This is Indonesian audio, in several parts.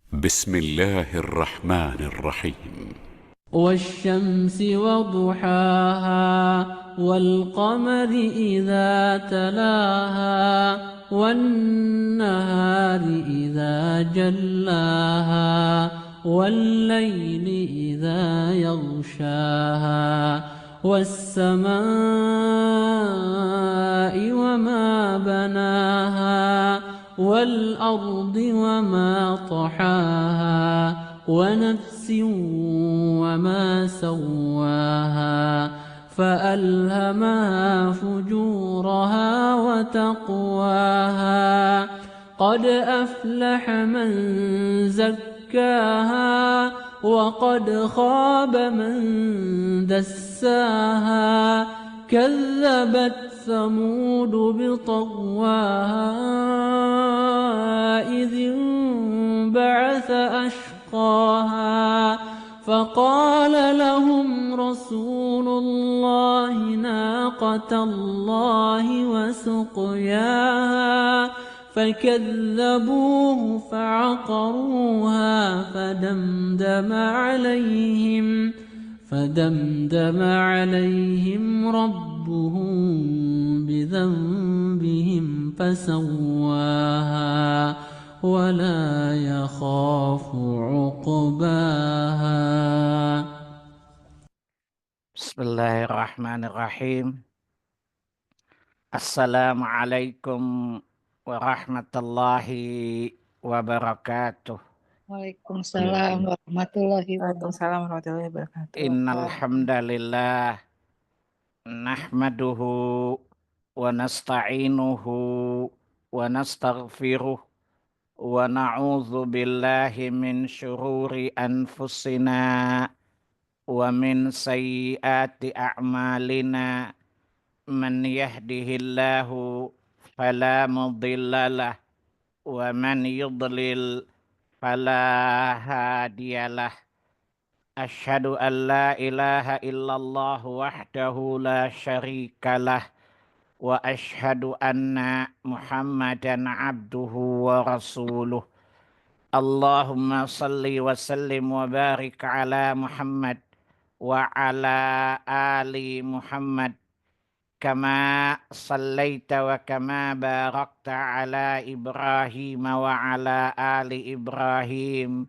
بسم الله الرحمن الرحيم. والشمس وضحاها والقمر إذا تلاها والنهار إذا جلاها والليل إذا يغشاها والسماء وما بناها والأرض وما طحاها ونفس وما سواها فألهمها فجورها وتقواها قد أفلح من زكاها وقد خاب من دساها كذبت ثمود بطغواها إذ انبعث أشقاها فقال لهم رسول الله ناقة الله وسقياها فكذبوه فعقروها فدمدم عليهم ربهم بذنبهم فسواها ولا يخاف عقباها. Bismillahirrahmanirrahim. Assalamualaikum warahmatullahi wabarakatuh. Waalaikumsalam warahmatullahi Waalaikumsalam warahmatullahi wabarakatuh. Innal hamdalillah nahmaduhu wa nasta'inuhu wa nastaghfiruh wa na'udzu billahi min syururi anfusina wa min sayyiati a'malina. Man yahdihillahu fala mudhillalah wa man yudlil fala hadiyalah. Asyhadu an la ilaha illallah wahdahu la syarikalah wa asyhadu anna Muhammadan abduhu wa rasuluh. Allahumma salli wa sallim wa barik ala Muhammad wa ala ali Muhammad kama sallaita wa kama barakta ala Ibrahim wa ala ali Ibrahim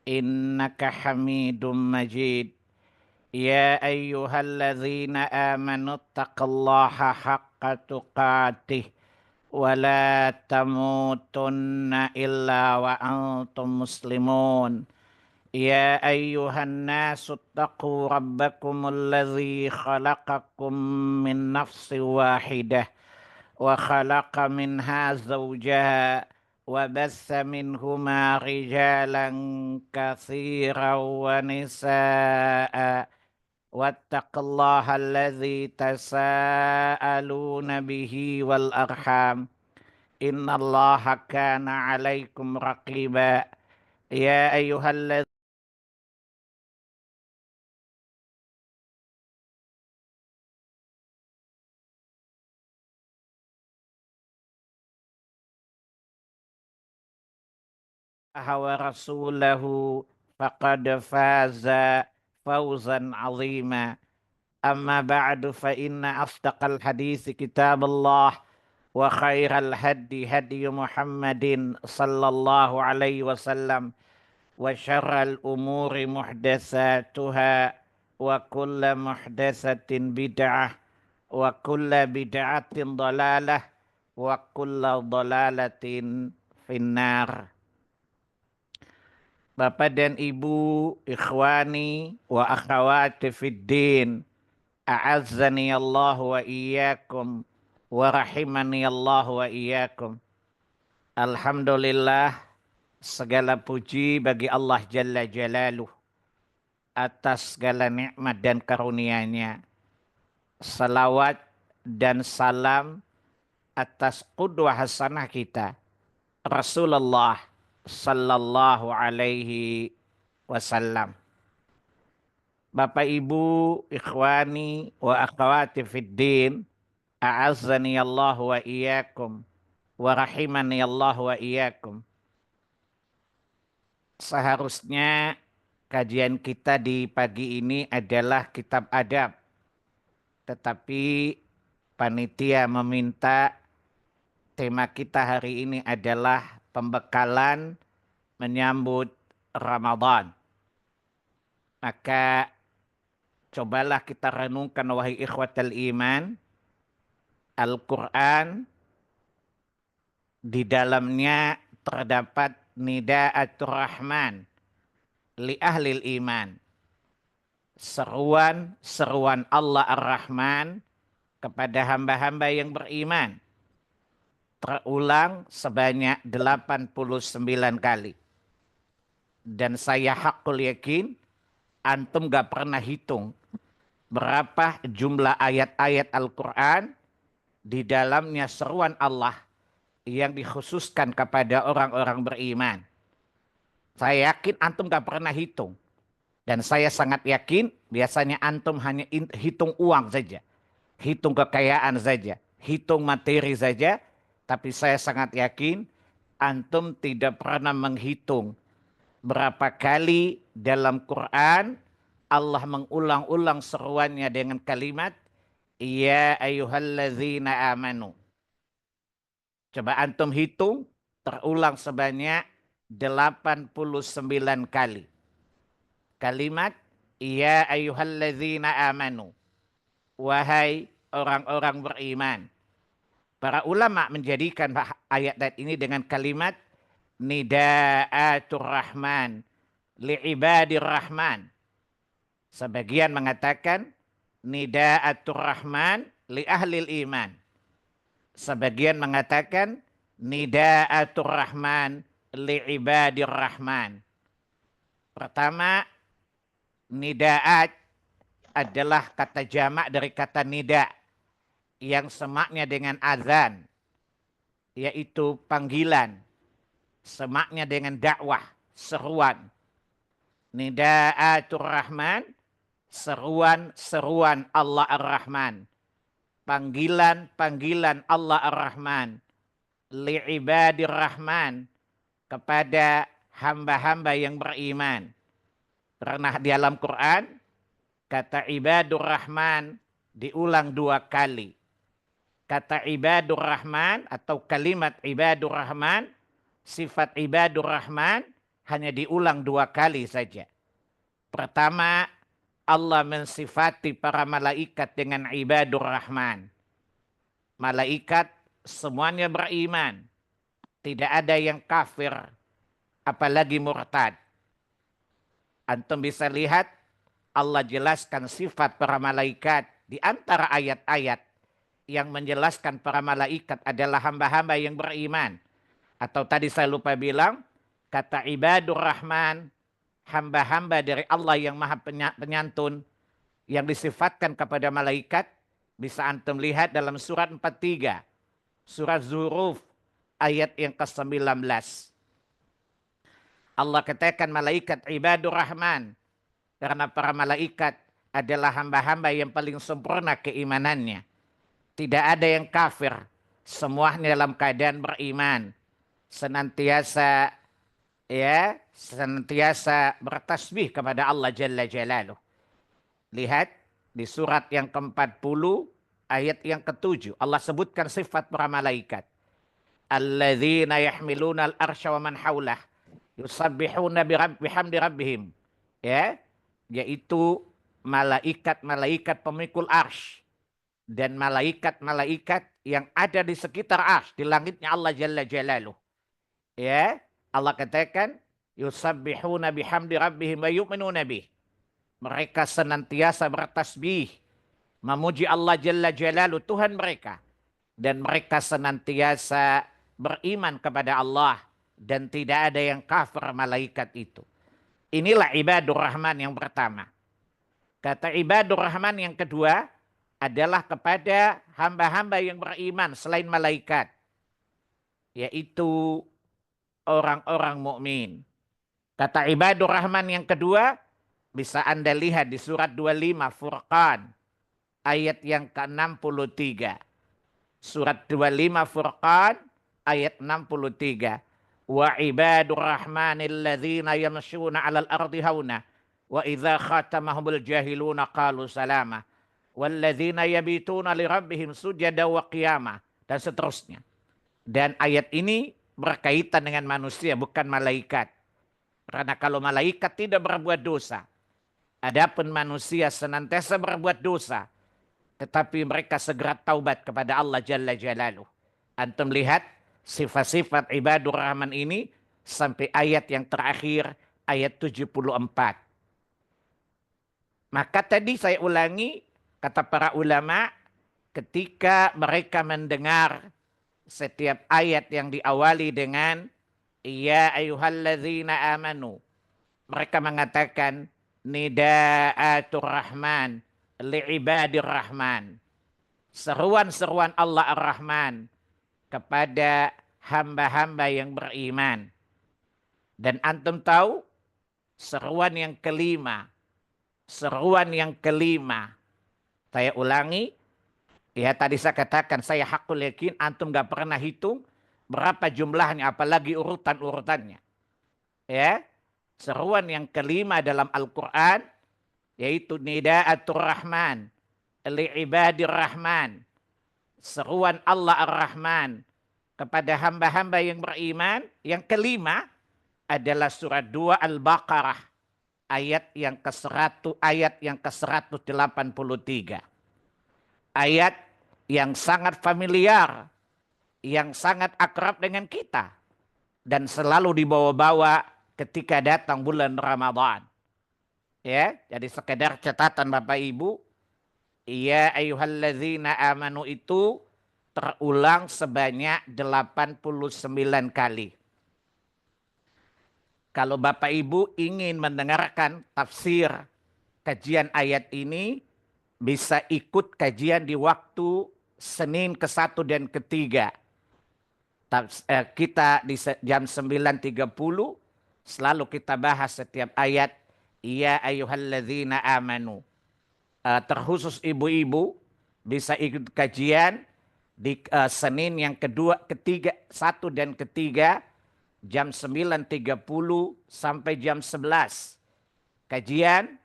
innaka hamidum majid. Ya ayyuhalladzina amanu taqullaha haqqa tuqatih wa la tamutunna illa wa antum muslimun. يا أيها الناس اتقوا ربكم الذي خلقكم من نفس واحدة وخلق منها زوجها وبث منهما رجالا كثيرا ونساء واتقوا الله الذي تساءلون به والأرحام إن الله كان عليكم رقيبا. يا أيها الذين wa rasulahu faqad faza fawzan azima. Amma ba'du fa inna asdaqal hadisi kitabullah wa khairal hadi hadi Muhammadin sallallahu alaihi wasallam wa syarral umuri muhdatsatuha wa kullu muhdatsatin bid'ah wa kullu bid'atin dhalalah wa kullu dhalalatin finnar. Bapak dan Ibu, ikhwani wa akhwati fid din, a'azzani Allah wa iyyakum wa rahimani Allah wa iyyakum. Alhamdulillah, segala puji bagi Allah Jalla Jalaluh atas segala nikmat dan karunia-Nya. Salawat dan salam atas qudwah hasanah kita, Rasulullah sallallahu alaihi wasallam. Bapak Ibu, ikhwani wa akhwati fid din, a'azzani Allah wa iyyakum wa rahimani Allah wa iyyakum. seharusnya kajian kita di pagi ini adalah kitab adab. Tetapi panitia meminta tema kita hari ini adalah pembekalan menyambut Ramadan. Maka cobalah kita renungkan wahai ikhwatal iman. Al-Quran di dalamnya terdapat nida'atur rahman li ahlil iman. Seruan Allah ar-Rahman kepada hamba-hamba yang beriman. Terulang sebanyak 89 kali. Dan saya hakul yakin antum gak pernah hitung berapa jumlah ayat-ayat Al-Quran di dalamnya seruan Allah yang dikhususkan kepada orang-orang beriman. Saya yakin antum gak pernah hitung. Dan saya sangat yakin biasanya antum hanya hitung uang saja. Hitung kekayaan saja. Hitung materi saja. Tapi saya sangat yakin antum tidak pernah menghitung berapa kali dalam Quran Allah mengulang-ulang seruannya dengan kalimat Ya ayyuhalladzina amanu. Coba antum hitung terulang sebanyak 89 kali. Kalimat Ya ayyuhalladzina amanu. Wahai orang-orang beriman. Para ulama menjadikan ayat ini dengan kalimat Nida'atur Rahman li'ibadir Rahman. Sebagian mengatakan Nida'atur Rahman li ahlil iman. Sebagian mengatakan Nida'atur Rahman li ibadir Rahman. Pertama, Nida'at adalah kata jamak dari kata nida yang semaknya dengan azan, yaitu panggilan. Semaknya dengan dakwah, seruan. Nida'atur Rahman, seruan-seruan Allah Ar-Rahman. Panggilan-panggilan Allah Ar-Rahman. Li'ibadir Rahman, kepada hamba-hamba yang beriman. Karena di dalam Quran, kata ibadur Rahman diulang 2 kali. Kata ibadur Rahman atau kalimat ibadur Rahman, sifat ibadur Rahman hanya diulang 2 kali saja. Pertama, Allah mensifati para malaikat dengan ibadur Rahman. Malaikat semuanya beriman. Tidak ada yang kafir, apalagi murtad. Antum bisa lihat Allah jelaskan sifat para malaikat di antara ayat-ayat yang menjelaskan para malaikat adalah hamba-hamba yang beriman. Atau tadi saya lupa bilang, kata ibadur Rahman, hamba-hamba dari Allah yang maha penyantun, yang disifatkan kepada malaikat, bisa antum lihat dalam surat 43. Surat Zuruf, ayat yang ke-19. Allah katakan malaikat ibadur Rahman. Karena para malaikat adalah hamba-hamba yang paling sempurna keimanannya. Tidak ada yang kafir. Semuanya dalam keadaan beriman. Senantiasa bertasbih kepada Allah Jalla Jalaluh. Lihat di surat yang ke-40 ayat yang ke-7. Allah sebutkan sifat para malaikat. Alladzina yahmiluna al-arsya wa man hawlah. Yusabbihuna bihamdi rabbihim. Yaitu malaikat-malaikat pemikul arsy. Dan malaikat-malaikat yang ada di sekitar arsy. Di langitnya Allah Jalla Jalaluh. Allah katakan yusabbihuna bihamdi rabbihim wa yu'minuna bih. Mereka senantiasa bertasbih memuji Allah Jalla Jalaluh Tuhan mereka, dan mereka senantiasa beriman kepada Allah dan tidak ada yang kafir malaikat itu. Inilah ibadur Rahman yang pertama. Kata ibadur Rahman yang kedua adalah kepada hamba-hamba yang beriman selain malaikat, yaitu orang-orang mukmin. Kata ibadur Rahman yang kedua bisa Anda lihat di surat 25 Furqan ayat yang ke-63. Surat 25 Furqan ayat 63. wa ibadur rahmanil ladzina yamshuna 'alal ardi hauna wa idza khatamahumul jahiluna qalu salama walladzina yabituna lirabbihim sujada wa qiyama, dan seterusnya. Dan ayat ini berkaitan dengan manusia, bukan malaikat. Karena kalau malaikat tidak berbuat dosa, adapun manusia senantiasa berbuat dosa, tetapi mereka segera taubat kepada Allah Jalla Jalaluh. Antum lihat sifat-sifat ibadur rahman ini sampai ayat yang terakhir, ayat 74. Maka tadi saya ulangi, kata para ulama, ketika mereka mendengar setiap ayat yang diawali dengan ya ayyuhalladzina amanu, mereka mengatakan nidaatur rahman li'ibadir rahman, seruan-seruan Allah ar-Rahman kepada hamba-hamba yang beriman. Dan antum tahu seruan yang kelima, saya ulangi, ya tadi saya katakan saya hakul yakin antum gak pernah hitung berapa jumlahnya, apalagi urutan-urutannya. Ya, seruan yang kelima dalam Al-Quran yaitu nidaatur rahman li'ibadir rahman, seruan Allah ar-Rahman kepada hamba-hamba yang beriman. Yang kelima adalah surat 2 Al-Baqarah ayat yang ke-100, ayat yang ke-183. Ayat yang sangat familiar, yang sangat akrab dengan kita dan selalu dibawa-bawa ketika datang bulan Ramadan. Ya, jadi sekedar catatan Bapak Ibu, ya ayyuhalladzina amanu itu terulang sebanyak 89 kali. Kalau Bapak Ibu ingin mendengarkan tafsir kajian ayat ini, bisa ikut kajian di waktu Senin ke-1 dan ke-3. Kita di jam 9.30 selalu kita bahas setiap ayat ya ayyuhalladzina amanu. Terkhusus ibu-ibu bisa ikut kajian di Senin yang kedua, ketiga, 1 dan ke-3 jam 9.30 sampai jam 11. Kajian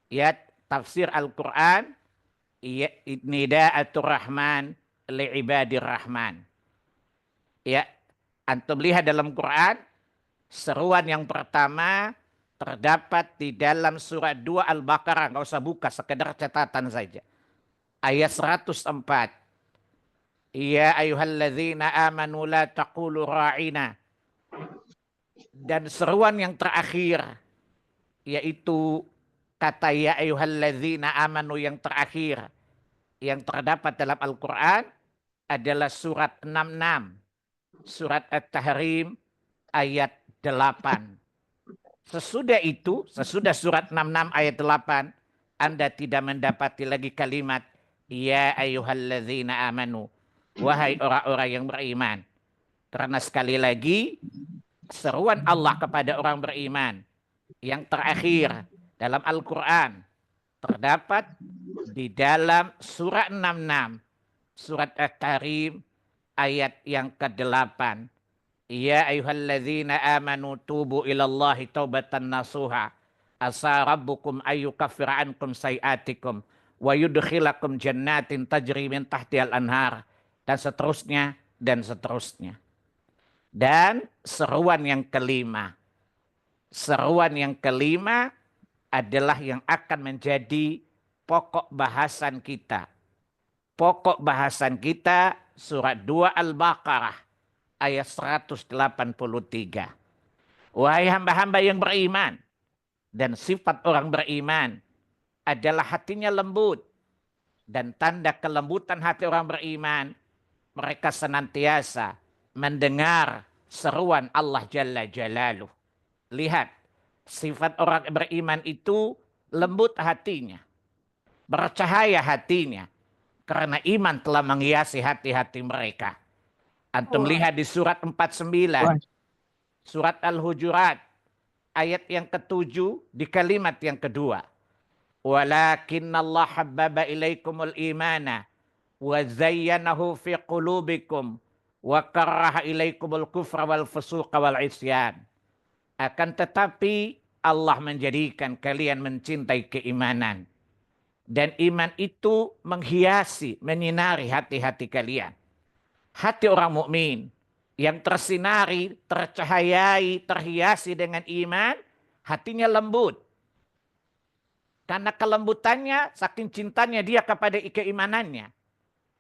ya tafsir Al-Quran ya nidaatur rahman li'ibadir rahman. Ya, antum lihat dalam Quran seruan yang pertama terdapat di dalam surat 2 Al-Baqarah. Nggak usah buka, sekedar catatan saja. Ayat 104. Ya ayyuhalladzina amanu la taqulu ra'ina. Dan seruan yang terakhir, yaitu kata ya ayyuhalladzina amanu yang terakhir, yang terdapat dalam Al-Quran adalah surat 66. Surat At-Tahrim ayat 8. Sesudah itu, sesudah surat 66 ayat 8, Anda tidak mendapati lagi kalimat ya ayyuhalladzina amanu, wahai orang-orang yang beriman. Karena sekali lagi seruan Allah kepada orang beriman yang terakhir dalam Al-Quran terdapat di dalam surat 66, surat At-Tahrim ayat yang ke-8. Ya ayyuhalladzina amanu tubu ilallahi taubatan nasuha asa rabbukum ayyukaffira ankum sayiatikum wa yudkhilakum jannatin tajri min tahtihal anhar, dan seterusnya dan seterusnya. Dan seruan yang kelima adalah yang akan menjadi pokok bahasan kita. Pokok bahasan kita surat 2 Al-Baqarah ayat 183. Wahai hamba-hamba yang beriman, dan sifat orang beriman adalah hatinya lembut, dan tanda kelembutan hati orang beriman, mereka senantiasa mendengar seruan Allah Jalla Jalaluh. Lihat, sifat orang beriman itu lembut hatinya, bercahaya hatinya, karena iman telah menghiasi hati-hati mereka. Antum lihat di surat 49, surat Al-Hujurat, ayat yang ke-7 di kalimat yang kedua. Walakinnallaha habbaba ilaikumul imana wa zayyanahu fi qulubikum wa karaha ilaikumul kufra wal fusuqa wal isyan. Akan tetapi Allah menjadikan kalian mencintai keimanan. Dan iman itu menghiasi, menyinari hati-hati kalian. Hati orang mukmin yang tersinari, tercahayai, terhiasi dengan iman, hatinya lembut. Karena kelembutannya, saking cintanya dia kepada keimanannya.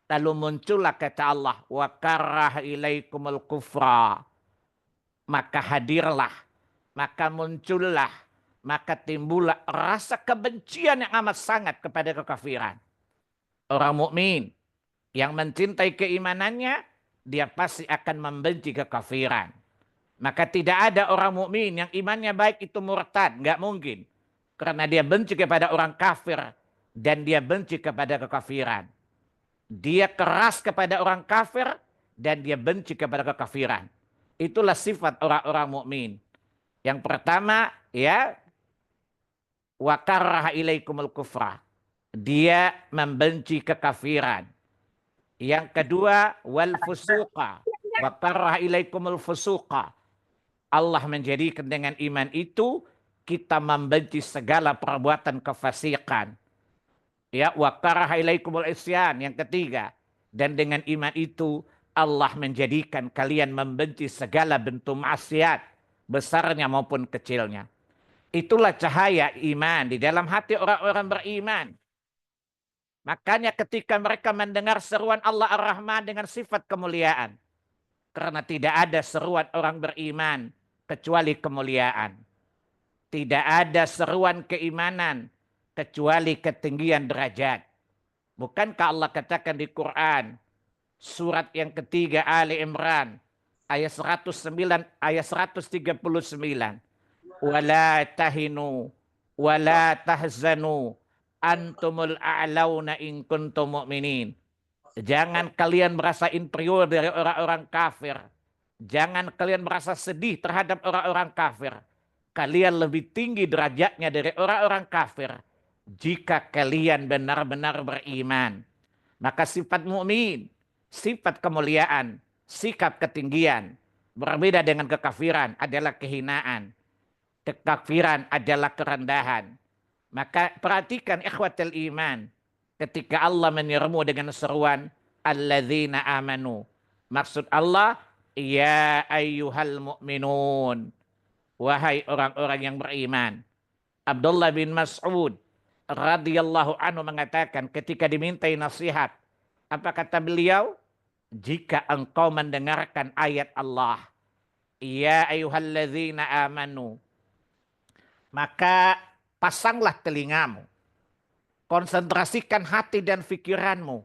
Lalu muncullah kata Allah, wa karraha ilaikumul kufra. Maka hadirlah, maka muncullah, maka timbullah rasa kebencian yang amat sangat kepada kekafiran. Orang mukmin yang mencintai keimanannya, dia pasti akan membenci kekafiran. Maka tidak ada orang mukmin yang imannya baik itu murtad, nggak mungkin. Karena dia benci kepada orang kafir dan dia benci kepada kekafiran. Dia keras kepada orang kafir dan dia benci kepada kekafiran. Itulah sifat orang-orang mukmin. Yang pertama, ya, wa karaha ilaikumul kufra. Dia membenci kekafiran. Yang kedua, wal fusuqa. Wa karaha ilaikumul fusuqa. Allah menjadikan dengan iman itu kita membenci segala perbuatan kefasikan. Ya, wa karaha ilaikumul isyan. Yang ketiga, dan dengan iman itu Allah menjadikan kalian membenci segala bentuk maksiat, besarnya maupun kecilnya. Itulah cahaya iman di dalam hati orang-orang beriman. Makanya ketika mereka mendengar seruan Allah Ar-Rahman dengan sifat kemuliaan. Karena tidak ada seruan orang beriman kecuali kemuliaan. Tidak ada seruan keimanan kecuali ketinggian derajat. Bukankah Allah katakan di Quran, surat yang ketiga Ali Imran, ayat 109, ayat 139. Wala tahinu, wala tahzanu, antumul a'launa in kuntum mu'minin. Jangan kalian merasa inferior dari orang-orang kafir. Jangan kalian merasa sedih terhadap orang-orang kafir. Kalian lebih tinggi derajatnya dari orang-orang kafir jika kalian benar-benar beriman. Maka sifat mukmin, sifat kemuliaan, sikap ketinggian berbeda dengan kekafiran adalah kehinaan. Kekafiran adalah kerendahan. Maka perhatikan ikhwatul iman, ketika Allah menyerumu dengan seruan alladzina amanu. Maksud Allah, ya ayyuhal mu'minun. Wahai orang-orang yang beriman. Abdullah bin Mas'ud radhiyallahu anhu mengatakan ketika dimintai nasihat, apa kata beliau? Jika engkau mendengarkan ayat Allah, ya ayyuhalladzina amanu, maka pasanglah telingamu, konsentrasikan hati dan pikiranmu,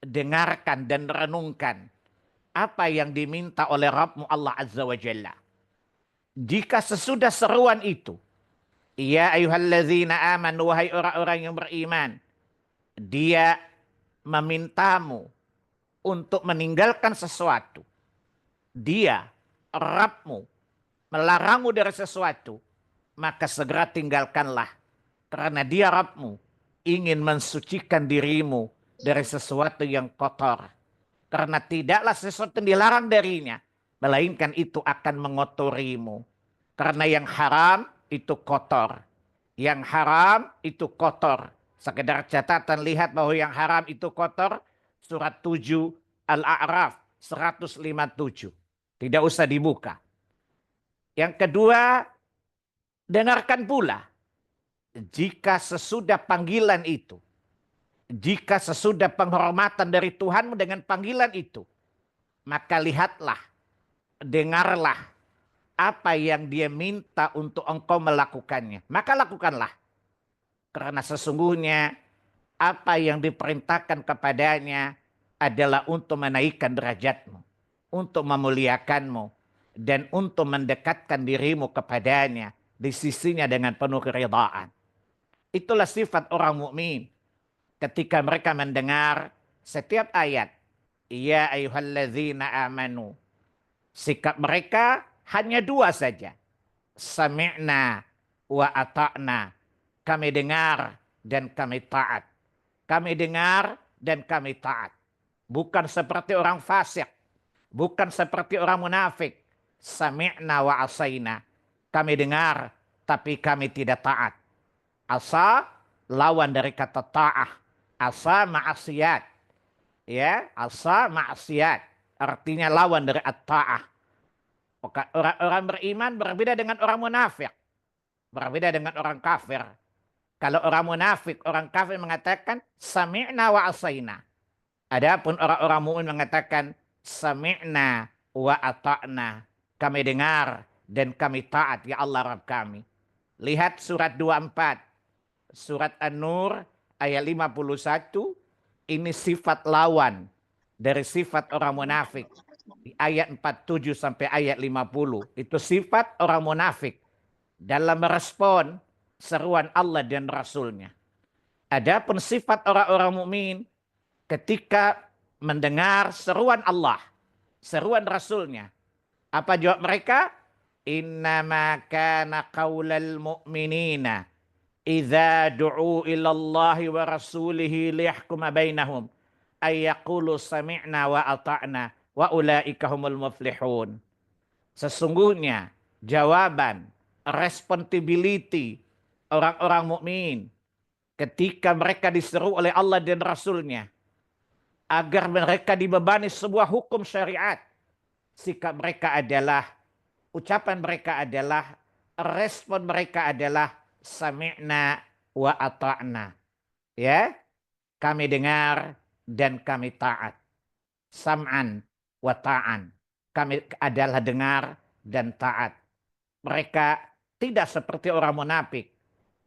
dengarkan dan renungkan apa yang diminta oleh Rabbmu Allah Azza wa Jalla. Jika sesudah seruan itu, ya ayyuhalladzina amanu, wahai orang-orang yang beriman, dia memintamu untuk meninggalkan sesuatu. Dia, Rabbmu, melarangmu dari sesuatu, maka segera tinggalkanlah. Karena dia Rabbmu ingin mensucikan dirimu dari sesuatu yang kotor. Karena tidaklah sesuatu yang dilarang darinya, melainkan itu akan mengotorimu. Karena yang haram itu kotor. Yang haram itu kotor. Sekedar catatan, lihat bahwa yang haram itu kotor. Surat 7 Al-A'raf 157. Tidak usah dibuka. Yang kedua, dengarkan pula. Jika sesudah panggilan itu, jika sesudah penghormatan dari Tuhanmu dengan panggilan itu, maka lihatlah, dengarlah apa yang dia minta untuk engkau melakukannya. Maka lakukanlah. Karena sesungguhnya apa yang diperintahkan kepadanya adalah untuk menaikkan derajatmu, untuk memuliakanmu, dan untuk mendekatkan dirimu kepadanya di sisinya dengan penuh keridhaan. Itulah sifat orang mukmin ketika mereka mendengar setiap ayat, ya ayyuhalladzina amanu. Sikap mereka hanya dua saja. Sami'na wa ata'na. Kami dengar dan kami taat. Kami dengar dan kami taat. Bukan seperti orang fasik Bukan seperti orang munafik. Sami'na wa asaina. Kami dengar, tapi kami tidak taat. Asa lawan dari kata ta'ah. Asa maksiat. Ya, asa maksiat. Artinya lawan dari at-ta'ah. Maka orang beriman berbeda dengan orang munafik. Berbeda dengan orang kafir. Kalau orang munafik, orang kafir mengatakan sami'na wa asaina. Adapun orang-orang mukmin mengatakan sami'na wa ata'na. Kami dengar dan kami taat ya Allah Rabb kami. Lihat surat 24. Surat An-Nur ayat 51. Ini sifat lawan dari sifat orang munafik. Di ayat 47 sampai ayat 50. Itu sifat orang munafik dalam merespon seruan Allah dan Rasulnya. Adapun sifat orang-orang mukmin ketika mendengar seruan Allah, seruan Rasulnya. Apa jawab mereka? Innama kana qaulal mu'minina idza du'u ila Allah wa rasulihi liyahkuma bainahum ay yaqulu sami'na wa ata'na wa ulaika humul muflihun. Sesungguhnya jawaban, responsibility orang-orang mukmin ketika mereka diseru oleh Allah dan Rasulnya agar mereka dibebani sebuah hukum syariat, sikap mereka adalah, ucapan mereka adalah, respon mereka adalah sami'na wa ata'na. Ya, kami dengar dan kami taat. Sam'an wa ta'an. Kami adalah dengar dan taat. Mereka tidak seperti orang munafik,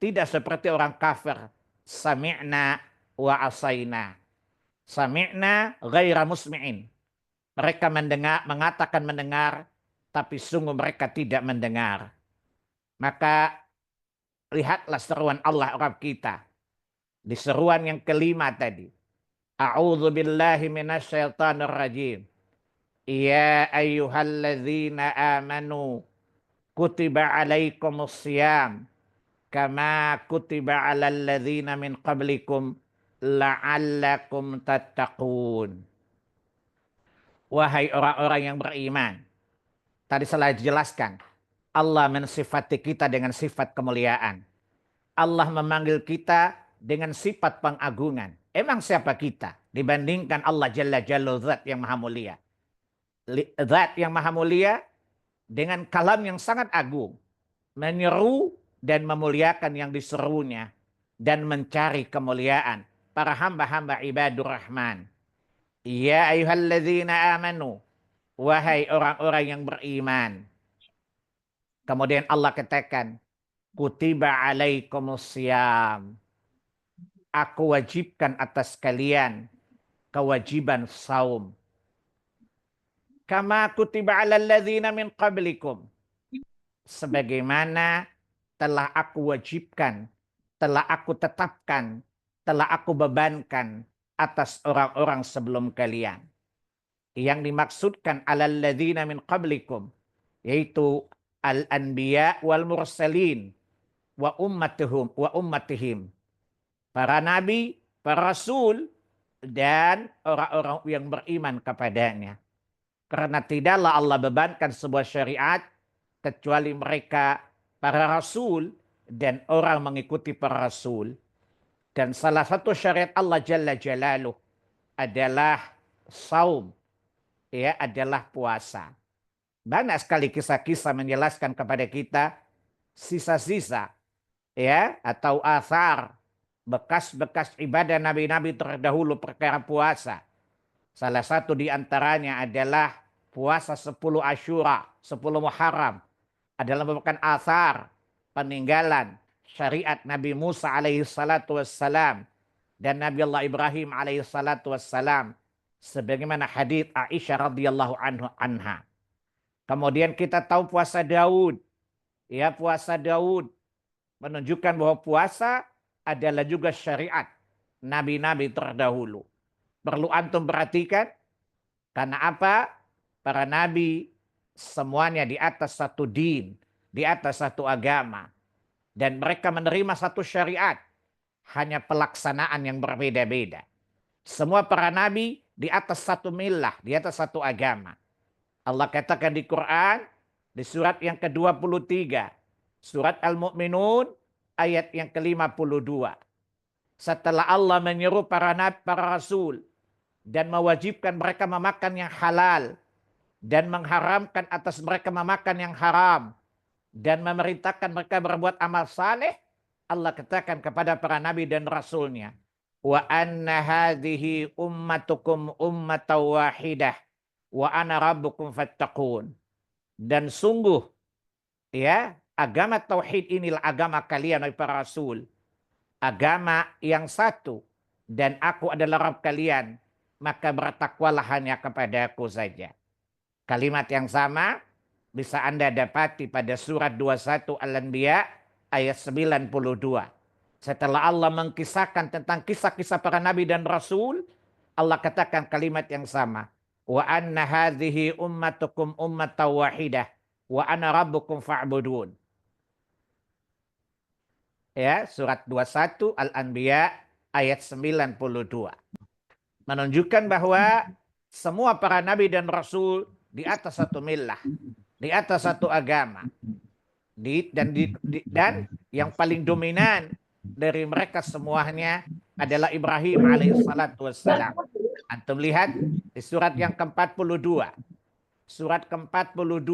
tidak seperti orang kafir. Sami'na wa asaina. Sami'na ghaira musmi'in. Mereka mendengar, mengatakan mendengar, tapi sungguh mereka tidak mendengar. Maka lihatlah seruan Allah Rabb kita. Di seruan yang kelima tadi. A'udzu billahi minasyaitonir rajim. Ya ayyuhalladzina amanu kutiba alaikumus syiyam kama kutiba alal ladzina min qablikum la'allakum tattaqun. Wahai orang-orang yang beriman. Tadi saya jelaskan. Allah mensifati kita dengan sifat kemuliaan. Allah memanggil kita dengan sifat pengagungan. Emang siapa kita dibandingkan Allah Jalla Jalla, zat yang maha mulia. Zat yang maha mulia dengan kalam yang sangat agung. Menyeru dan memuliakan yang diserunya. Dan mencari kemuliaan para hamba-hamba ibadur rahman. Ya ayyuhalladzina amanu. Wahai orang-orang yang beriman. Kemudian Allah katakan. Kutiba alaikumusiyam. Aku wajibkan atas kalian kewajiban saum. Kama kutiba alal ladzina min qablikum. Sebagaimana telah aku wajibkan, telah aku tetapkan, telah aku bebankan atas orang-orang sebelum kalian. Yang dimaksudkan alal ladzina min qablikum yaitu al-anbiya wal mursalin wa ummatihim. Para nabi, para rasul dan orang-orang yang beriman kepadanya. Karena tidaklah Allah bebankan sebuah syariat kecuali mereka para rasul dan orang mengikuti para rasul. Dan salah satu syariat Allah Jalla Jalaluh adalah saum, ya, adalah puasa. Banyak sekali kisah-kisah menjelaskan kepada kita sisa-sisa, ya, atau asar, bekas-bekas ibadah nabi-nabi terdahulu perkara puasa. Salah satu di antaranya adalah puasa 10 Asyura, 10 Muharram. Adalah merupakan asar peninggalan syariat Nabi Musa alaihi salatu wassalam dan Nabi Allah Ibrahim alaihi salatu wassalam. Sebagaimana hadits Aisyah radhiyallahu anha. Kemudian kita tahu puasa Daud. Ya, puasa Daud menunjukkan bahwa puasa adalah juga syariat nabi-nabi terdahulu. Perlu antum perhatikan. Karena apa? Para nabi semuanya di atas satu din, di atas satu agama. Dan mereka menerima satu syariat. Hanya pelaksanaan yang berbeda-beda. Semua para nabi di atas satu millah, di atas satu agama. Allah katakan di Quran, di surat yang ke-23, surat Al-Mu'minun, ayat yang ke-52. Setelah Allah menyeru para nabi, para rasul, dan mewajibkan mereka memakan yang halal, dan mengharamkan atas mereka memakan yang haram, dan memerintahkan mereka berbuat amal saleh, Allah katakan kepada para nabi dan rasulnya, wa anna hadhihi ummatukum ummatan wahidah wa ana rabbukum fattaqun. Dan sungguh ya, agama tauhid inilah agama kalian wahai para rasul, agama yang satu, dan aku adalah Rabb kalian, maka bertakwalah hanya kepada aku saja. Kalimat yang sama bisa Anda dapati pada surat 21 Al-Anbiya ayat 92. Setelah Allah mengkisahkan tentang kisah-kisah para nabi dan rasul, Allah katakan kalimat yang sama. Wa anna hadhihi ummatukum ummatan wahidah wa ana rabbukum fa'budun. Ya, surat 21 Al-Anbiya ayat 92. Menunjukkan bahwa semua para nabi dan rasul di atas satu millah, di atas satu agama. Dan yang paling dominan dari mereka semuanya adalah Ibrahim alaihissalatu wassalam. Antum lihat di surat yang ke-42. Surat ke-42.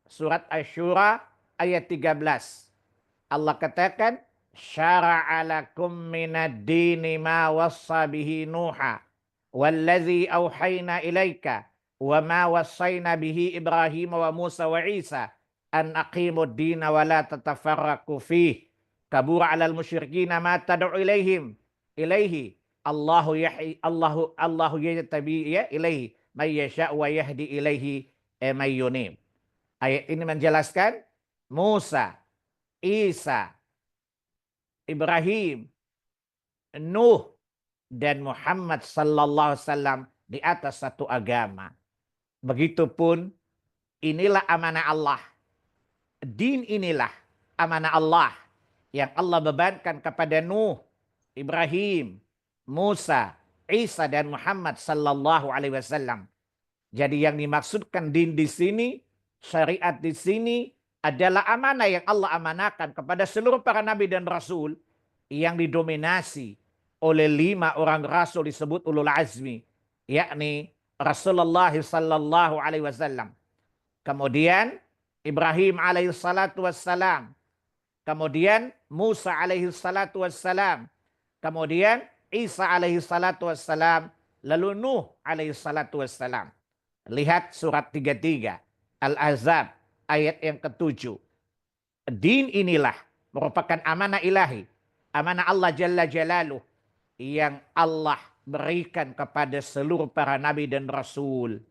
Surat Asy-Syura ayat 13. Allah katakan, syara'a lakum minad dini ma wassa bihi Nuha wallazi auhayna ilaika wa ma wassayna bihi Ibrahim wa Musa wa Isa an aqimud dina wa la tatafarraqu fih kabura 'alal musyrikina ma tad'u ilaihi Allahu yajtabi ya ilaihi may yasha wa yahdi ilaihi may yunib. Ayat ini menjelaskan Musa, Isa, Ibrahim, Nuh, dan Muhammad sallallahu alaihi wasallam di atas satu agama. Begitupun inilah amanah Allah. Din inilah amanah Allah yang Allah bebankan kepada Nuh, Ibrahim, Musa, Isa, dan Muhammad sallallahu alaihi wasallam. Jadi yang dimaksudkan din di sini, syariat di sini adalah amanah yang Allah amanahkan kepada seluruh para nabi dan rasul yang didominasi oleh 5 orang rasul disebut ulul azmi, yakni Rasulullah sallallahu alaihi wasallam. Kemudian Ibrahim alaihi salatu wassalam. Kemudian Musa alaihi salatu wassalam. Kemudian Isa alaihi salatu wassalam. Lalu Nuh alaihi salatu wassalam. Lihat surat 33 Al-Ahzab ayat yang ke-7. Din inilah merupakan amanah ilahi, amanah Allah Jalla Jalaluh yang Allah berikan kepada seluruh para nabi dan rasul.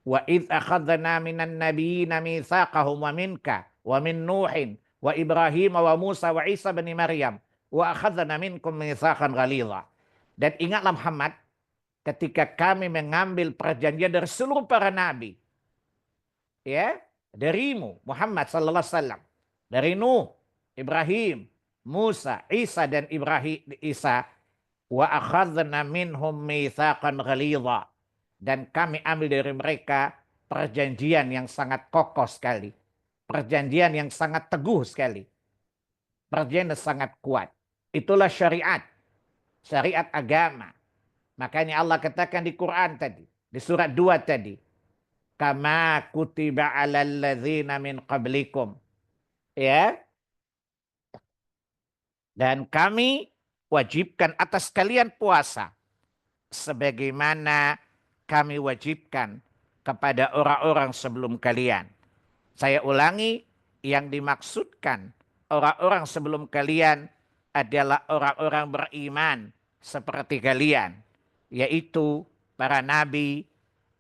Wa idz akhadna minan nabiyina mitsaqahum wa minka wa min Nuhin wa Ibrahim wa Musa wa Isa bin Maryam wa akhadna minkum mitsaqan ghalidha. Dan ingatlah Muhammad, ketika kami mengambil perjanjian dari seluruh para nabi, ya, darimu Muhammad sallallahu alaihi wasallam, dari Nuh, Ibrahim, Musa, Isa, dan Isa, wa akhadna minhum mitsaqan ghalidha, dan kami ambil dari mereka perjanjian yang sangat kokoh sekali, perjanjian yang sangat teguh sekali, perjanjian yang sangat kuat. Itulah syariat, syariat agama. Makanya Allah katakan di Quran tadi, di surat 2 tadi, kama kutiba 'alal ladzina min qablikum. Ya. Dan kami wajibkan atas kalian puasa sebagaimana kami wajibkan kepada orang-orang sebelum kalian. Saya ulangi, yang dimaksudkan orang-orang sebelum kalian adalah orang-orang beriman seperti kalian, yaitu para nabi,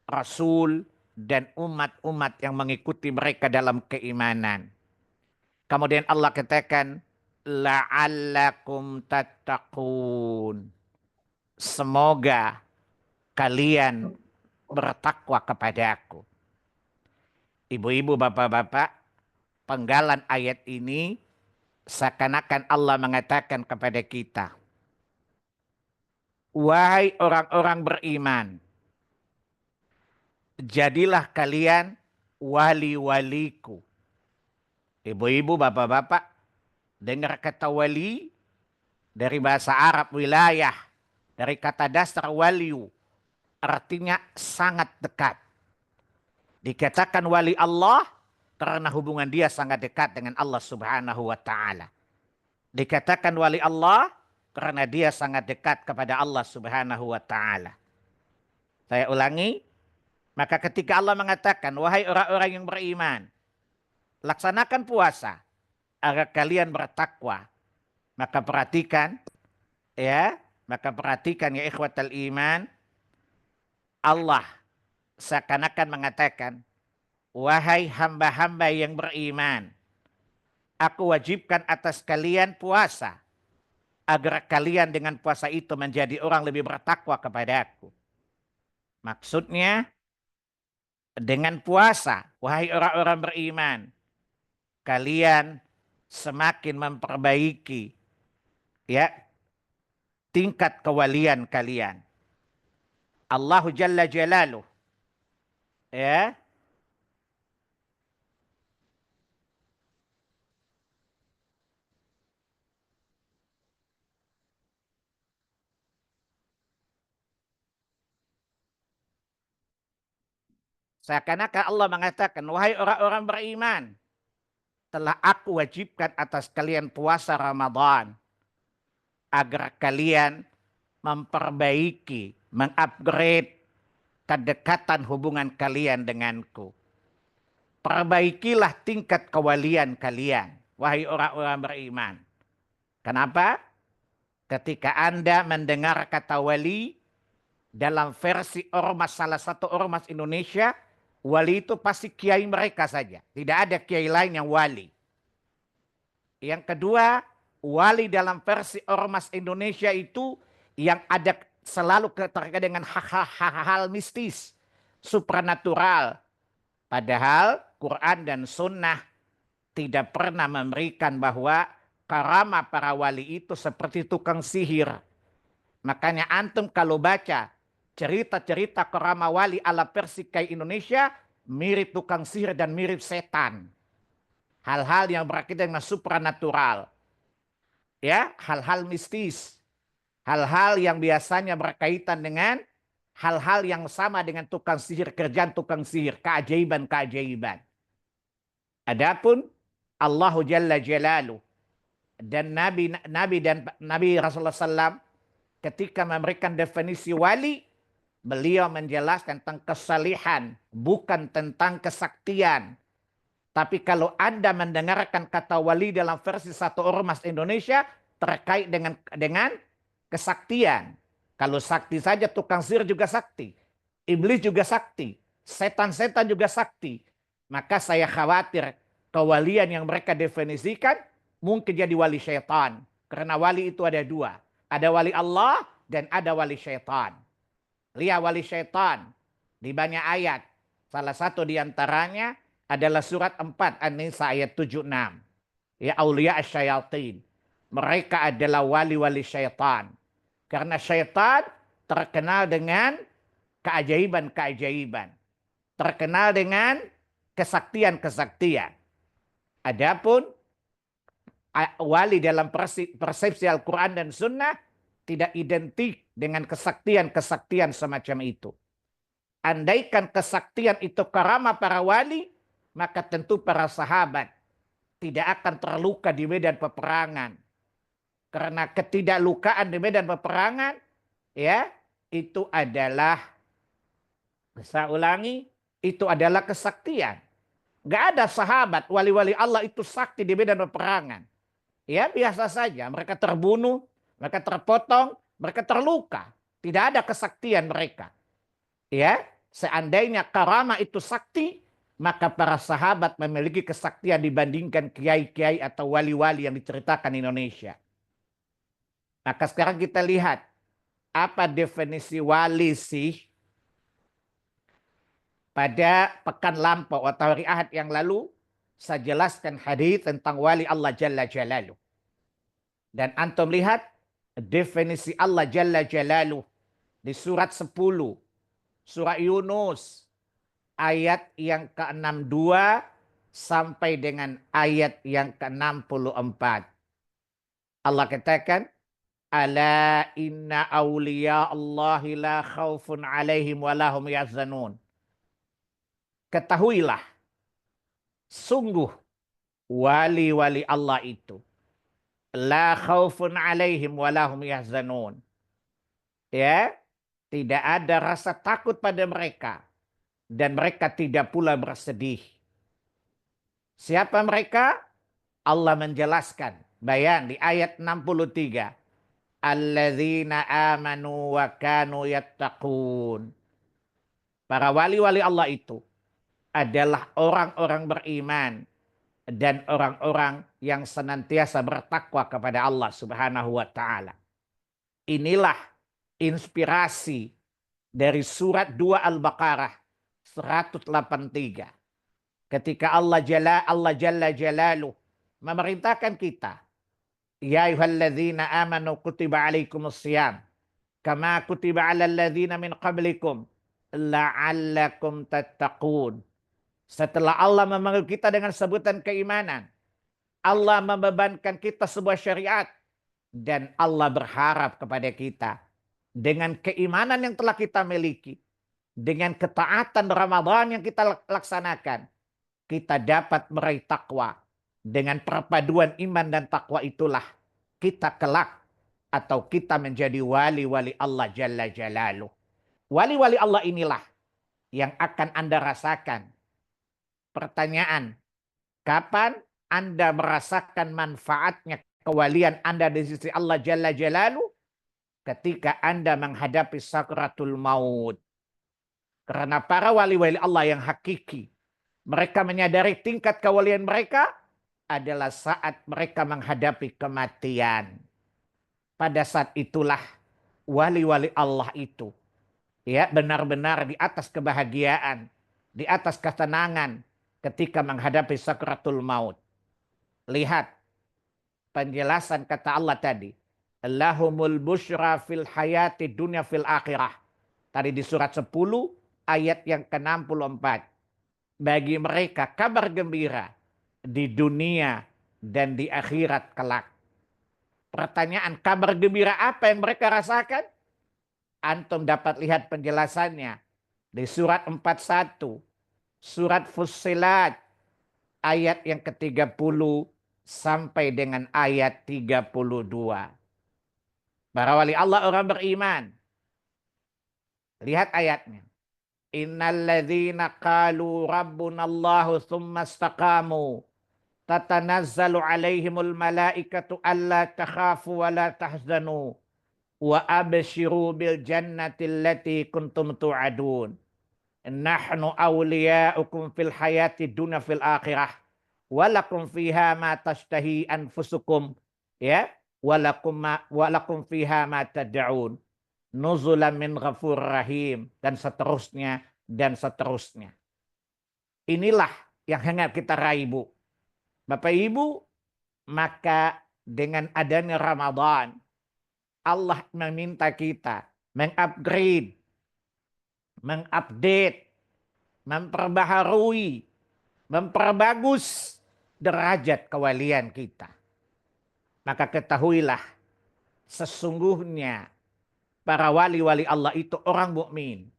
rasul, dan umat-umat yang mengikuti mereka dalam keimanan. Kemudian Allah katakan, la'allakum tattaqun. Semoga kalian bertakwa kepada aku. Ibu-ibu, bapak-bapak, penggalan ayat ini seakan-akan Allah mengatakan kepada kita, wahai orang-orang beriman, jadilah kalian wali-waliku. Ibu-ibu, bapak-bapak, dengar kata wali dari bahasa Arab wilayah, dari kata dasar waliu, artinya sangat dekat. Dikatakan wali Allah karena hubungan dia sangat dekat dengan Allah Subhanahu wa taala. Dikatakan wali Allah karena dia sangat dekat kepada Allah Subhanahu wa taala. Saya ulangi, maka ketika Allah mengatakan, wahai orang-orang yang beriman, laksanakan puasa agar kalian bertakwa. Maka perhatikan ya ikhwatal iman, Allah seakan-akan mengatakan, wahai hamba-hamba yang beriman, aku wajibkan atas kalian puasa agar kalian dengan puasa itu menjadi orang lebih bertakwa kepada aku. Maksudnya dengan puasa, wahai orang-orang beriman, kalian semakin memperbaiki ya tingkat kewalian kalian. Allahu Jalla Jalaluh ya seakan-akan Allah mengatakan, wahai orang-orang beriman, telah aku wajibkan atas kalian puasa Ramadan agar kalian memperbaiki, mengupgrade kedekatan hubungan kalian denganku. Perbaikilah tingkat kewalian kalian, wahai orang-orang beriman. Kenapa? Ketika Anda mendengar kata wali dalam versi ormas, salah satu ormas Indonesia, wali itu pasti kiai mereka saja. Tidak ada kiai lain yang wali. Yang kedua, wali dalam versi ormas Indonesia itu yang ada selalu terkait dengan hal-hal mistis, supranatural. Padahal Quran dan Sunnah tidak pernah memberikan bahwa karamah para wali itu seperti tukang sihir. Makanya antum kalau baca cerita-cerita karamah wali ala versi kai Indonesia, mirip tukang sihir dan mirip setan. Hal-hal yang berkaitan dengan supranatural. Ya, hal-hal mistis. Hal-hal yang biasanya berkaitan dengan hal-hal yang sama dengan tukang sihir, kerjaan tukang sihir, keajaiban-keajaiban. Adapun Allahu Jalla Jalaluh dan Nabi Rasulullah SAW ketika memberikan definisi wali, beliau menjelaskan tentang kesalihan, bukan tentang kesaktian. Tapi kalau Anda mendengarkan kata wali dalam versi satu ormas Indonesia terkait dengan kesaktian. Kalau sakti saja, tukang sihir juga sakti. Iblis juga sakti. Setan-setan juga sakti. Maka saya khawatir kewalian yang mereka definisikan mungkin jadi wali syaitan. Karena wali itu ada dua. Ada wali Allah dan ada wali syaitan. Lihat wali syaitan di banyak ayat. Salah satu di antaranya adalah surat 4 An-Nisa ayat 76. Ya auliya asyayatin. Mereka adalah wali-wali syaitan. Karena syaitan terkenal dengan keajaiban-keajaiban. Terkenal dengan kesaktian-kesaktian. Adapun wali dalam persepsi Al-Quran dan Sunnah tidak identik dengan kesaktian-kesaktian semacam itu. Andaikan kesaktian itu karamah para wali, maka tentu para sahabat tidak akan terluka di medan peperangan. Karena ketidaklukaan di medan peperangan, ya, itu adalah, saya ulangi, itu adalah kesaktian. Gak ada sahabat, wali-wali Allah itu sakti di medan peperangan. Ya, biasa saja. Mereka terbunuh, mereka terpotong, mereka terluka. Tidak ada kesaktian mereka. Ya, seandainya karamah itu sakti, maka para sahabat memiliki kesaktian dibandingkan kiai-kiai atau wali-wali yang diceritakan Indonesia. Maka sekarang kita lihat apa definisi wali sih. Pada pekan lampau atau hari Ahad yang lalu saya jelaskan hadis tentang wali Allah Jalla Jalaluh. Dan antum lihat definisi Allah Jalla Jalaluh di surat 10, surah Yunus ayat yang ke-62 sampai dengan ayat yang ke-64. Allah katakan, ala inna awliya Allahi la khawfun alaihim wa lahum yahzanun. Ketahuilah, sungguh wali-wali Allah itu la khaufun alaihim wa lahum yahzanun. Ya, tidak ada rasa takut pada mereka dan mereka tidak pula bersedih. Siapa mereka? Allah menjelaskan. Bayan di ayat 63. Alladzina amanu wa kanu yattaqun. Para wali-wali Allah itu adalah orang-orang beriman dan orang-orang yang senantiasa bertakwa kepada Allah Subhanahu wa taala. Inilah inspirasi dari surat 2 Al-Baqarah 183. Ketika Allah Jalla Jalaluh memerintahkan kita, ya ayyuhalladzina amanu kutiba alaikumusiyam kama kutiba alal ladzina min qablikum la'allakum tattaqun. Setelah Allah memanggil kita dengan sebutan keimanan, Allah membebankan kita sebuah syariat, dan Allah berharap kepada kita dengan keimanan yang telah kita miliki, dengan ketaatan Ramadan yang kita laksanakan, kita dapat meraih takwa. Dengan perpaduan iman dan takwa itulah kita kelak atau kita menjadi wali-wali Allah Jalla Jalaluh. Wali-wali Allah inilah yang akan Anda rasakan. Pertanyaan, kapan Anda merasakan manfaatnya kewalian Anda di sisi Allah Jalla Jalaluh? Ketika Anda menghadapi sakratul maut. Karena para wali-wali Allah yang hakiki, mereka menyadari tingkat kewalian mereka adalah saat mereka menghadapi kematian. Pada saat itulah wali-wali Allah itu ya benar-benar di atas kebahagiaan, di atas ketenangan ketika menghadapi sakratul maut. Lihat penjelasan kata Allah tadi. Lahumul busyra fil hayati dunya fil akhirah. Tadi di surat 10 ayat yang ke-64. Bagi mereka kabar gembira di dunia dan di akhirat kelak. Pertanyaan, kabar gembira apa yang mereka rasakan? Antum dapat lihat penjelasannya di surat 41, surat Fussilat, ayat yang ke-30 sampai dengan ayat 32. Para wali Allah orang beriman. Lihat ayatnya. Innalladzina qalu rabbunallahu tsumma istaqamu tatanazzalu alaihimul malaikatu alla takhafu wa la tahzanu wa abshiru bil jannati allati kuntum tu'adun. Nahnu awliya'ukum fil hayati dunya fil akhirah walakum fiha ma tashtahi anfusukum ya walakum fiha ma tad'un nuzulan min ghafur rahim, dan seterusnya dan seterusnya. Inilah yang hendak kita raih, Bu. Bapak Ibu, maka dengan adanya Ramadan, Allah meminta kita mengupgrade, mengupdate, memperbaharui, memperbagus derajat kewalian kita. Maka ketahuilah, sesungguhnya para wali-wali Allah itu orang mukmin.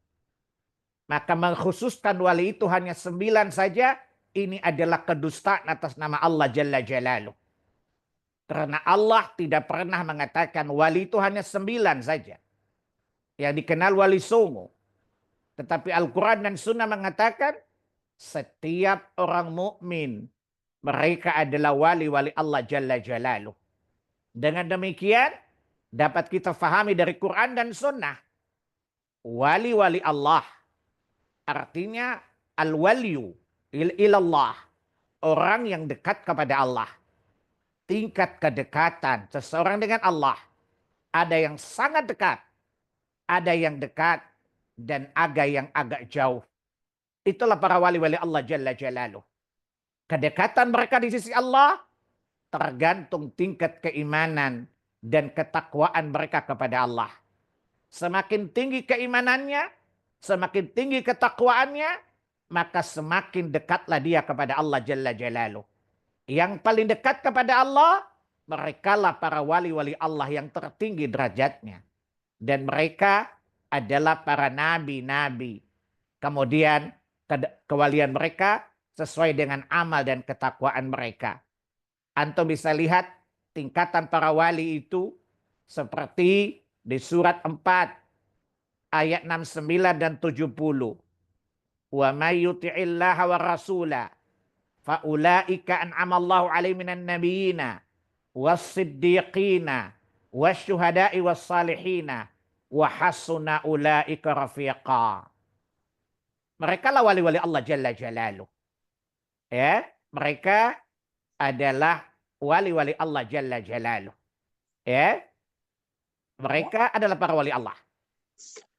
Maka mengkhususkan wali itu hanya 9 saja, ini adalah kedustaan atas nama Allah Jalla Jalaluh. Karena Allah tidak pernah mengatakan wali itu hanya 9 saja. Yang dikenal wali songo. Tetapi Al-Quran dan Sunnah mengatakan setiap orang mukmin mereka adalah wali-wali Allah Jalla Jalaluh. Dengan demikian dapat kita fahami dari Quran dan Sunnah. Wali-wali Allah artinya al-waliyu ilallah. Orang yang dekat kepada Allah. Tingkat kedekatan seseorang dengan Allah. Ada yang sangat dekat. Ada yang dekat. Dan ada yang agak jauh. Itulah para wali-wali Allah Jalla Jalaluh. Kedekatan mereka di sisi Allah tergantung tingkat keimanan dan ketakwaan mereka kepada Allah. Semakin tinggi keimanannya, semakin tinggi ketakwaannya, maka semakin dekatlah dia kepada Allah Jalla Jalaluh. Yang paling dekat kepada Allah, merekalah para wali-wali Allah yang tertinggi derajatnya. Dan mereka adalah para nabi-nabi. Kemudian kewalian mereka sesuai dengan amal dan ketakwaan mereka. Antum bisa lihat tingkatan para wali itu seperti di surat 4 ayat 69 dan 70. Wa may yuti'illaha wa rasula fa ulaika an'amallahu 'alaihim minan nabiyina was-siddiqina wasyuhada'i was-salihina wa hasuna ulaika rafiqa. Mereka lah wali-wali Allah Jalla Jalaluh. Ya, mereka adalah wali-wali Allah Jalla Jalaluh. Ya. Mereka adalah para wali Allah.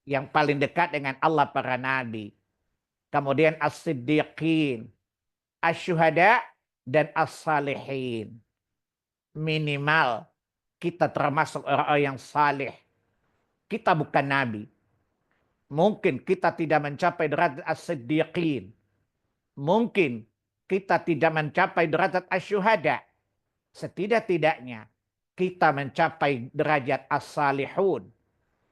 Yang paling dekat dengan Allah para nabi. Kemudian as-siddiqin, asy-syuhada dan as-salihin. Minimal kita termasuk orang-orang yang saleh. Kita bukan nabi. Mungkin kita tidak mencapai derajat as-siddiqin. Mungkin kita tidak mencapai derajat asy-syuhada. Setidak-tidaknya kita mencapai derajat as-salihun.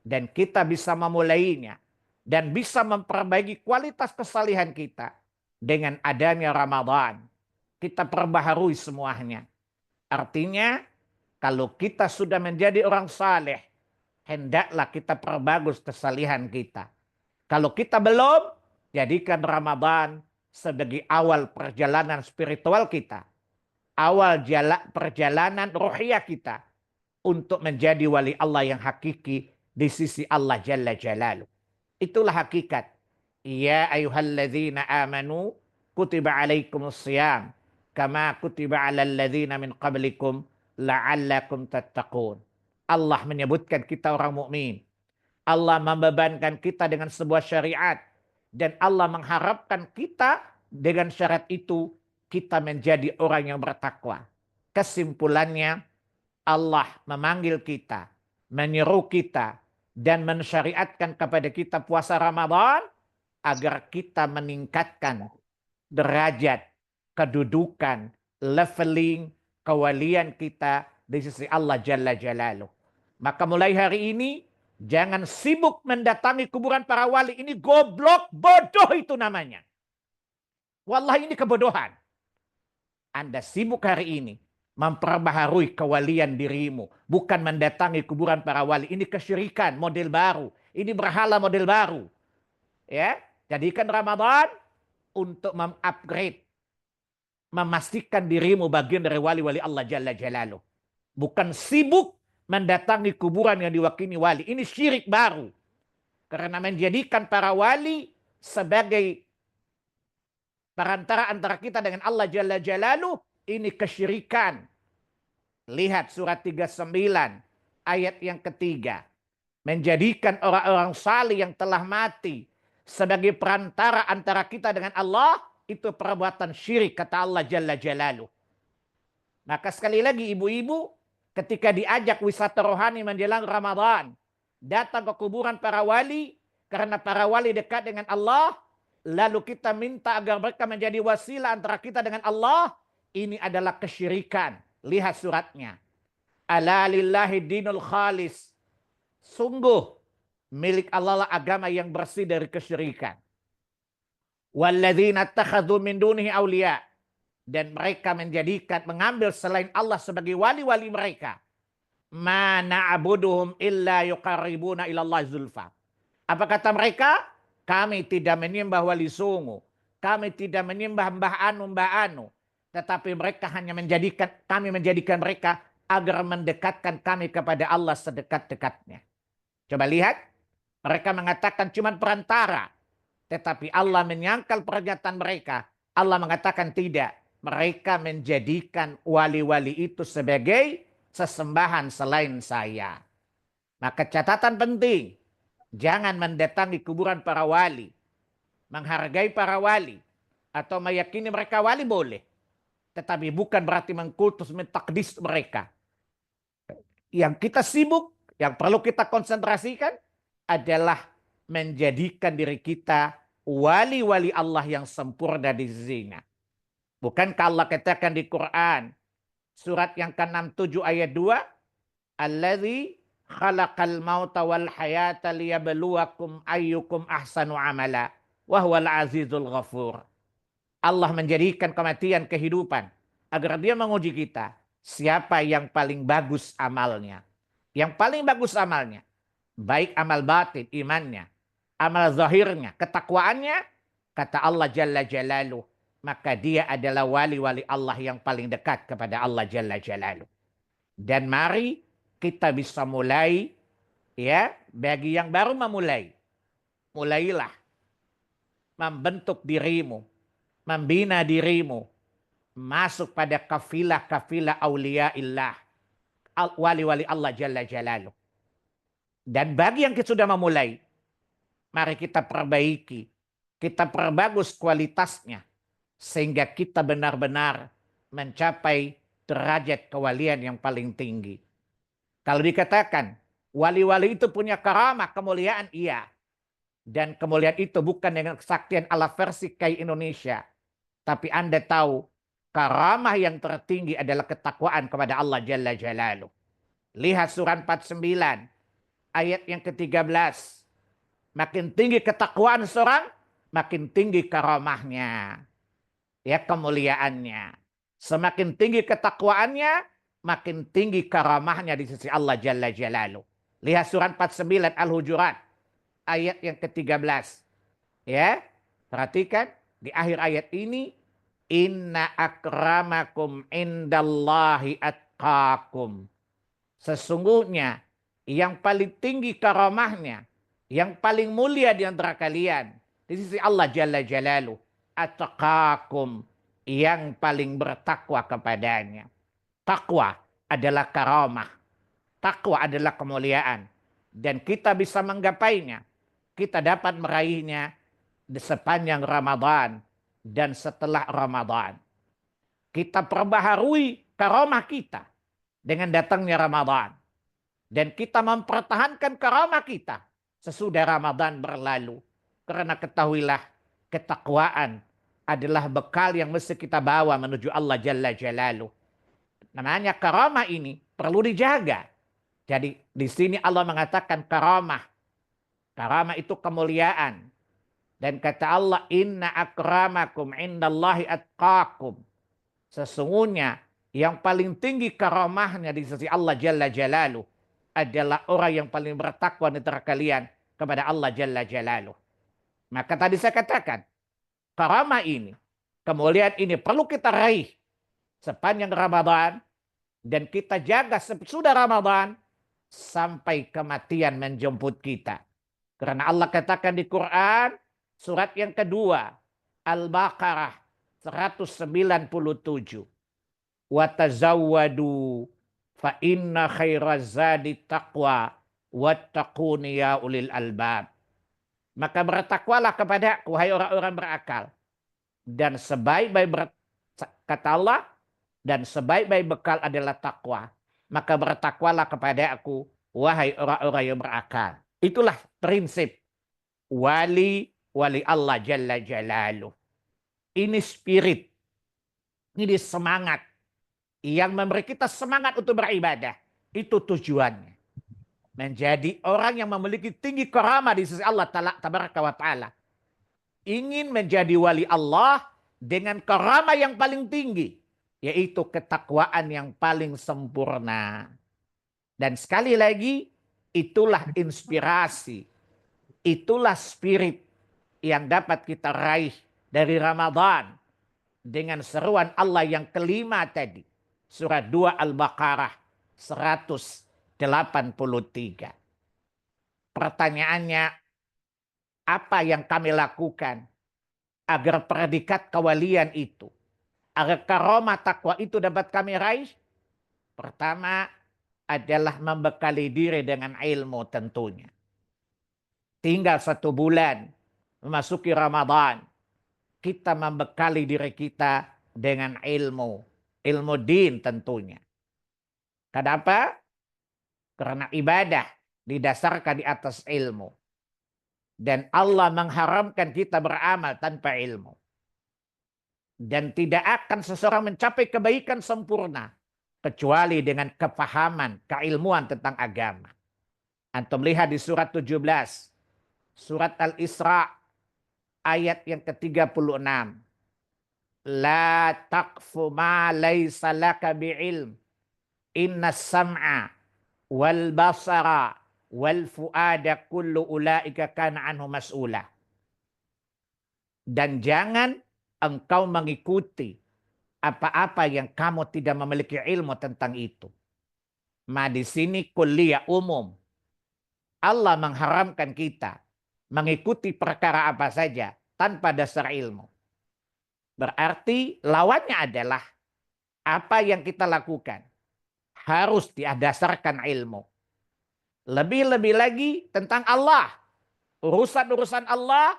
Dan kita bisa memulainya. Dan bisa memperbaiki kualitas kesalihan kita. Dengan adanya Ramadan. Kita perbaharui semuanya. Artinya, kalau kita sudah menjadi orang saleh, hendaklah kita perbagus kesalihan kita. Kalau kita belum, jadikan Ramadan sebagai awal perjalanan spiritual kita. Awal perjalanan ruhiyah kita. Untuk menjadi wali Allah yang hakiki di sisi Allah Jalla Jalaluh. Itulah hakikat. Ya ayyuhalladzina amanu kutiba alaikumusiyam kama kutiba alal ladzina min qablikum la'allakum tattaqun. Allah menyebutkan kita orang mukmin. Allah membebankan kita dengan sebuah syariat. Dan Allah mengharapkan kita dengan syarat itu kita menjadi orang yang bertakwa. Kesimpulannya Allah memanggil kita, menyeru kita, dan mensyariatkan kepada kita puasa Ramadan agar kita meningkatkan derajat, kedudukan, leveling, kewalian kita di sisi Allah Jalla Jalaluh. Maka mulai hari ini, jangan sibuk mendatangi kuburan para wali. Ini goblok, bodoh itu namanya. Wallahi ini kebodohan. Anda sibuk hari ini memperbaharui kewalian dirimu. Bukan mendatangi kuburan para wali. Ini kesyirikan model baru. Ini berhala model baru. Ya, jadikan Ramadan untuk mengupgrade. Memastikan dirimu bagian dari wali-wali Allah Jalla Jalaluh. Bukan sibuk mendatangi kuburan yang diwakili wali. Ini syirik baru. Karena menjadikan para wali sebagai perantara antara kita dengan Allah Jalla Jalaluh. Ini kesyirikan. Lihat surat 39 ayat yang ketiga. Menjadikan orang-orang salih yang telah mati sebagai perantara antara kita dengan Allah. Itu perbuatan syirik kata Allah Jalla Jalaluh. Maka sekali lagi ibu-ibu. Ketika diajak wisata rohani menjelang Ramadan. Datang ke kuburan para wali. Karena para wali dekat dengan Allah. Lalu kita minta agar mereka menjadi wasilah antara kita dengan Allah. Ini adalah kesyirikan. Lihat suratnya. Ala lillahi dinul khalis. Sungguh milik Allah lah agama yang bersih dari kesyirikan. Walladzina takhadhu min dunihi awliya. Dan mereka mengambil selain Allah sebagai wali-wali mereka. Ma na'buduhum illa yuqarribuna ilallah zulfa. Apa kata mereka? Kami tidak menyembah wali songo. Kami tidak menyembah mbah anu. Tetapi mereka hanya kami menjadikan mereka agar mendekatkan kami kepada Allah sedekat-dekatnya. Coba lihat. Mereka mengatakan cuma perantara. Tetapi Allah menyangkal pernyataan mereka. Allah mengatakan tidak. Mereka menjadikan wali-wali itu sebagai sesembahan selain saya. Maka catatan penting. Jangan mendatangi kuburan para wali. Menghargai para wali. Atau meyakini mereka wali boleh. Tetapi bukan berarti mengkultus, mentakdis mereka. Yang kita sibuk, yang perlu kita konsentrasikan adalah menjadikan diri kita wali-wali Allah yang sempurna di zina. Bukankah Allah katakan di Quran surat yang ke-67 ayat 2, Allazi khalaqal mauta wal hayata liyabluwakum ayyukum ahsanu amala wa huwal azizul ghafur. Allah menjadikan kematian kehidupan agar dia menguji kita. Siapa yang paling bagus amalnya? Yang paling bagus amalnya. Baik amal batin, imannya. Amal zahirnya, ketakwaannya. Kata Allah Jalla Jalaluh. Maka dia adalah wali-wali Allah yang paling dekat kepada Allah Jalla Jalaluh. Dan mari kita bisa mulai, ya, bagi yang baru memulai. Mulailah membentuk dirimu, membina dirimu, masuk pada kafilah-kafilah auliaillah, wali-wali Allah Jalla Jalaluh. Dan bagi yang sudah memulai, mari kita perbaiki, kita perbagus kualitasnya, sehingga kita benar-benar mencapai derajat kewalian yang paling tinggi. Kalau dikatakan wali-wali itu punya karamah, kemuliaan, iya. Dan kemuliaan itu bukan dengan kesaktian ala versi kayak Indonesia. Tapi Anda tahu, karamah yang tertinggi adalah ketakwaan kepada Allah Jalla Jalaluh. Lihat surah 49, ayat yang ke-13. Makin tinggi ketakwaan seorang, makin tinggi karamahnya. Ya, kemuliaannya. Semakin tinggi ketakwaannya, makin tinggi karamahnya di sisi Allah Jalla Jalaluh. Lihat surah 49 Al-Hujurat, ayat yang ke-13. Ya, perhatikan di akhir ayat ini, inna akramakum indallahi atqakum. Sesungguhnya yang paling tinggi karamahnya, yang paling mulia di antara kalian di sisi Allah Jalla Jalaluh, atqakum, yang paling bertakwa kepadanya. Takwa adalah karamah. Takwa adalah kemuliaan. Dan kita bisa menggapainya. Kita dapat meraihnya di sepanjang Ramadan dan setelah Ramadan. Kita perbaharui karamah kita dengan datangnya Ramadan. Dan kita mempertahankan karamah kita sesudah Ramadan berlalu. Karena ketahuilah, ketakwaan adalah bekal yang mesti kita bawa menuju Allah Jalla Jalaluh. Namanya karamah ini perlu dijaga. Jadi di sini Allah mengatakan karamah. Karamah itu kemuliaan. Dan kata Allah, inna akramakum indallahi atqakum. Sesungguhnya yang paling tinggi karamahnya di sisi Allah Jalla Jalaluh adalah orang yang paling bertakwa di antara kalian kepada Allah Jalla Jalaluh. Maka tadi saya katakan, karamah ini, kemuliaan ini perlu kita raih sepanjang Ramadan. Dan kita jaga sesudah Ramadan sampai kematian menjemput kita. Karena Allah katakan di Quran, surat yang kedua, Al-Baqarah 197. Watazawwadu fa inna khairaz zadi taqwa wattaquni ya ulil albab. Maka bertakwalah kepadaku, hai orang-orang berakal. Dan sebaik-baik kata Allah, dan sebaik-baik bekal adalah takwa. Maka bertakwalah kepada aku, wahai orang-orang yang berakal. Itulah prinsip wali Allah Jalla Jalaluh. Ini spirit, ini semangat yang memberi kita semangat untuk beribadah. Itu tujuannya. Menjadi orang yang memiliki tinggi karamah di sisi Allah Tabaraka wa Ta'ala. Ingin menjadi wali Allah dengan karamah yang paling tinggi. Yaitu ketakwaan yang paling sempurna. Dan sekali lagi, itulah inspirasi. Itulah spirit yang dapat kita raih dari Ramadan. Dengan seruan Allah yang kelima tadi. Surat 2 Al-Baqarah 183. Pertanyaannya, apa yang kami lakukan agar predikat kewalian itu, agar karamah takwa itu dapat kami raih? Pertama adalah membekali diri dengan ilmu tentunya. Tinggal 1 bulan memasuki Ramadan, kita membekali diri kita dengan ilmu. Ilmu din tentunya. Kenapa? Karena ibadah didasarkan di atas ilmu. Dan Allah mengharamkan kita beramal tanpa ilmu. Dan tidak akan seseorang mencapai kebaikan sempurna kecuali dengan kepahaman, keilmuan tentang agama. Antum lihat di surat 17, surat Al-Isra ayat yang ke-36. La taqfu ma laysa laka bi'ilm. Inna sam'a wal basara wal fuada kullu ulaika kana anhu mas'ula. Dan jangan engkau mengikuti apa-apa yang kamu tidak memiliki ilmu tentang itu. Di sini kuliah umum. Allah mengharamkan kita mengikuti perkara apa saja tanpa dasar ilmu. Berarti lawannya adalah apa yang kita lakukan harus didasarkan ilmu. Lebih-lebih lagi tentang Allah. Urusan-urusan Allah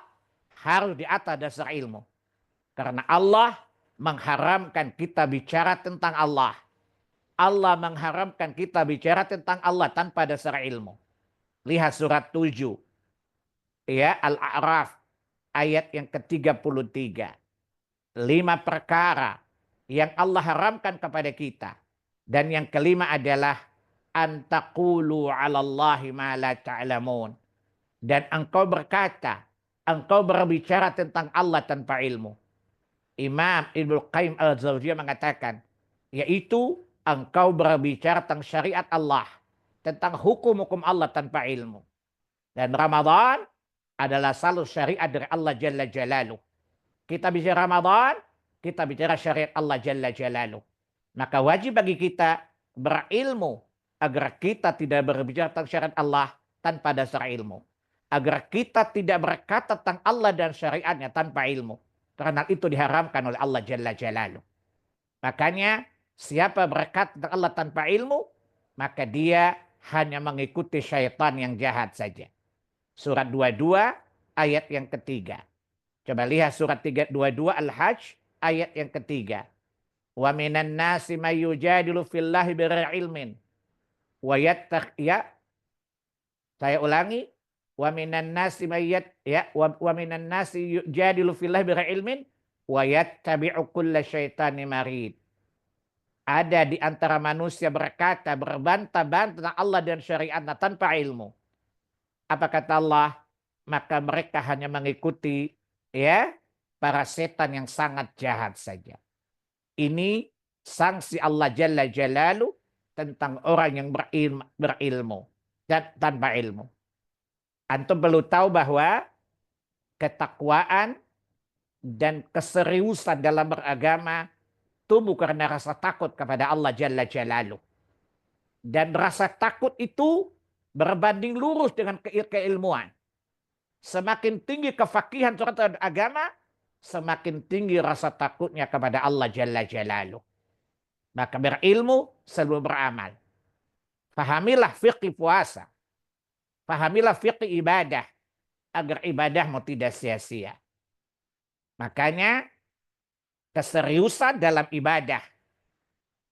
harus di atas dasar ilmu. Karena Allah mengharamkan kita bicara tentang Allah. Allah mengharamkan kita bicara tentang Allah tanpa dasar ilmu. Lihat surat 7. Ya, Al-A'raf ayat yang ke-33. 5 perkara yang Allah haramkan kepada kita. Dan yang kelima adalah antaqulu 'alallahi ma la ta'lamun. Dan engkau berkata, engkau berbicara tentang Allah tanpa ilmu. Imam Ibnu Qayyim Al-Jauziyah mengatakan, yaitu engkau berbicara tentang syariat Allah, tentang hukum-hukum Allah tanpa ilmu. Dan Ramadan adalah salah syariat dari Allah Jalla Jalaluh. Kita bicara Ramadan, kita bicara syariat Allah Jalla Jalaluh. Maka wajib bagi kita berilmu agar kita tidak berbicara tentang syariat Allah tanpa dasar ilmu. Agar kita tidak berkata tentang Allah dan syariatnya tanpa ilmu. Karena itu diharamkan oleh Allah Jalla Jalaluh. Makanya siapa berkata tentang Allah tanpa ilmu, maka dia hanya mengikuti syaitan yang jahat saja. Surat 22 ayat yang ketiga. Coba lihat surat 22 Al-Hajj ayat yang ketiga. Wa minan nasi may yujadilu fillahi bighairi ilmin wa yattaqi. Saya ulangi. Wa minan nasi wa minan nasi yujadilu fillahi bighairi ilmin wa yattabi'u kulla syaitanin marid. Ada di antara manusia berkata, berbantah-bantah tentang Allah dan syariatnya tanpa ilmu. Apa kata Allah? Maka mereka hanya mengikuti para setan yang sangat jahat saja. Ini sanksi Allah Jalla Jalaluh tentang orang yang berilmu dan tanpa ilmu. Antum perlu tahu bahwa ketakwaan dan keseriusan dalam beragama tumbuh karena rasa takut kepada Allah Jalla Jalaluh. Dan rasa takut itu berbanding lurus dengan keilmuan. Semakin tinggi kefakihan terhadap agama, semakin tinggi rasa takutnya kepada Allah Jalla Jalaluh. Maka berilmu selalu beramal. Fahamilah fikih puasa. Fahamilah fikih ibadah. Agar ibadahmu tidak sia-sia. Makanya keseriusan dalam ibadah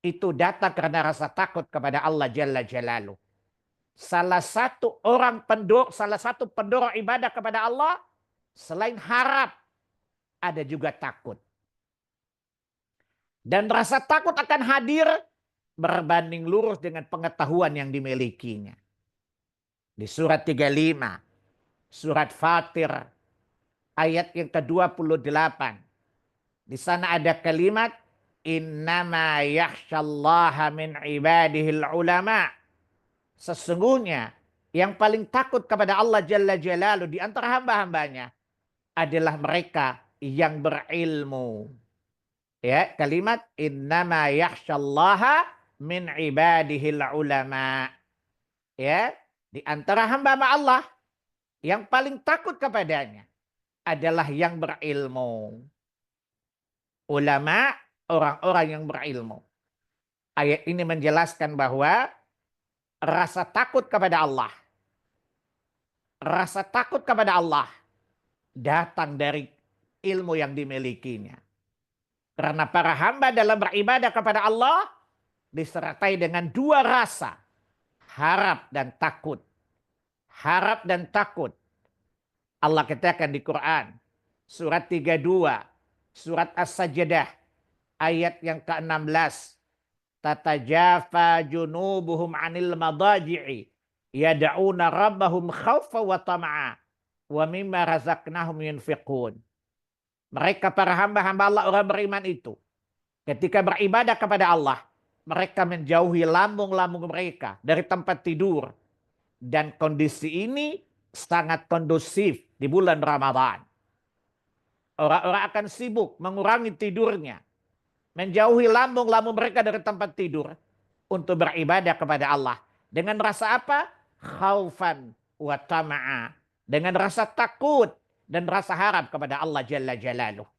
itu datang karena rasa takut kepada Allah Jalla Jalaluh. Salah satu pendorong ibadah kepada Allah selain harap ada juga takut. Dan rasa takut akan hadir berbanding lurus dengan pengetahuan yang dimilikinya. Di surat 35, surat Fatir ayat yang ke-28. Di sana ada kalimat innama yakhsyallaha min ibadihil ulama. Sesungguhnya yang paling takut kepada Allah Jalla Jalaluh di antara hamba-hambanya adalah mereka yang berilmu. Ya, kalimat innama yakhsyallaha min ibadihil ulama. Ya, di antara hamba-hamba Allah yang paling takut kepadanya adalah yang berilmu. Ulama, orang-orang yang berilmu. Ayat ini menjelaskan bahwa rasa takut kepada Allah. Rasa takut kepada Allah datang dari ilmu yang dimilikinya. Karena para hamba dalam beribadah kepada Allah disertai dengan dua rasa. Harap dan takut. Harap dan takut. Allah katakan di Quran, surat 32, surat As-Sajdah, ayat yang ke-16. Tatajafa junubuhum anil madaji'i yad'una rabbahum khawfa wa tama'a wa mimma razaqnahum yunfiqun. Mereka para hamba-hamba Allah, orang beriman itu, ketika beribadah kepada Allah, mereka menjauhi lambung-lambung mereka dari tempat tidur. Dan kondisi ini sangat kondusif di bulan Ramadan. Orang-orang akan sibuk mengurangi tidurnya, menjauhi lambung-lambung mereka dari tempat tidur untuk beribadah kepada Allah. Dengan rasa apa? Khaufan wa tama'a. Dengan rasa takut dan rasa harap kepada Allah Jalla Jalaluh.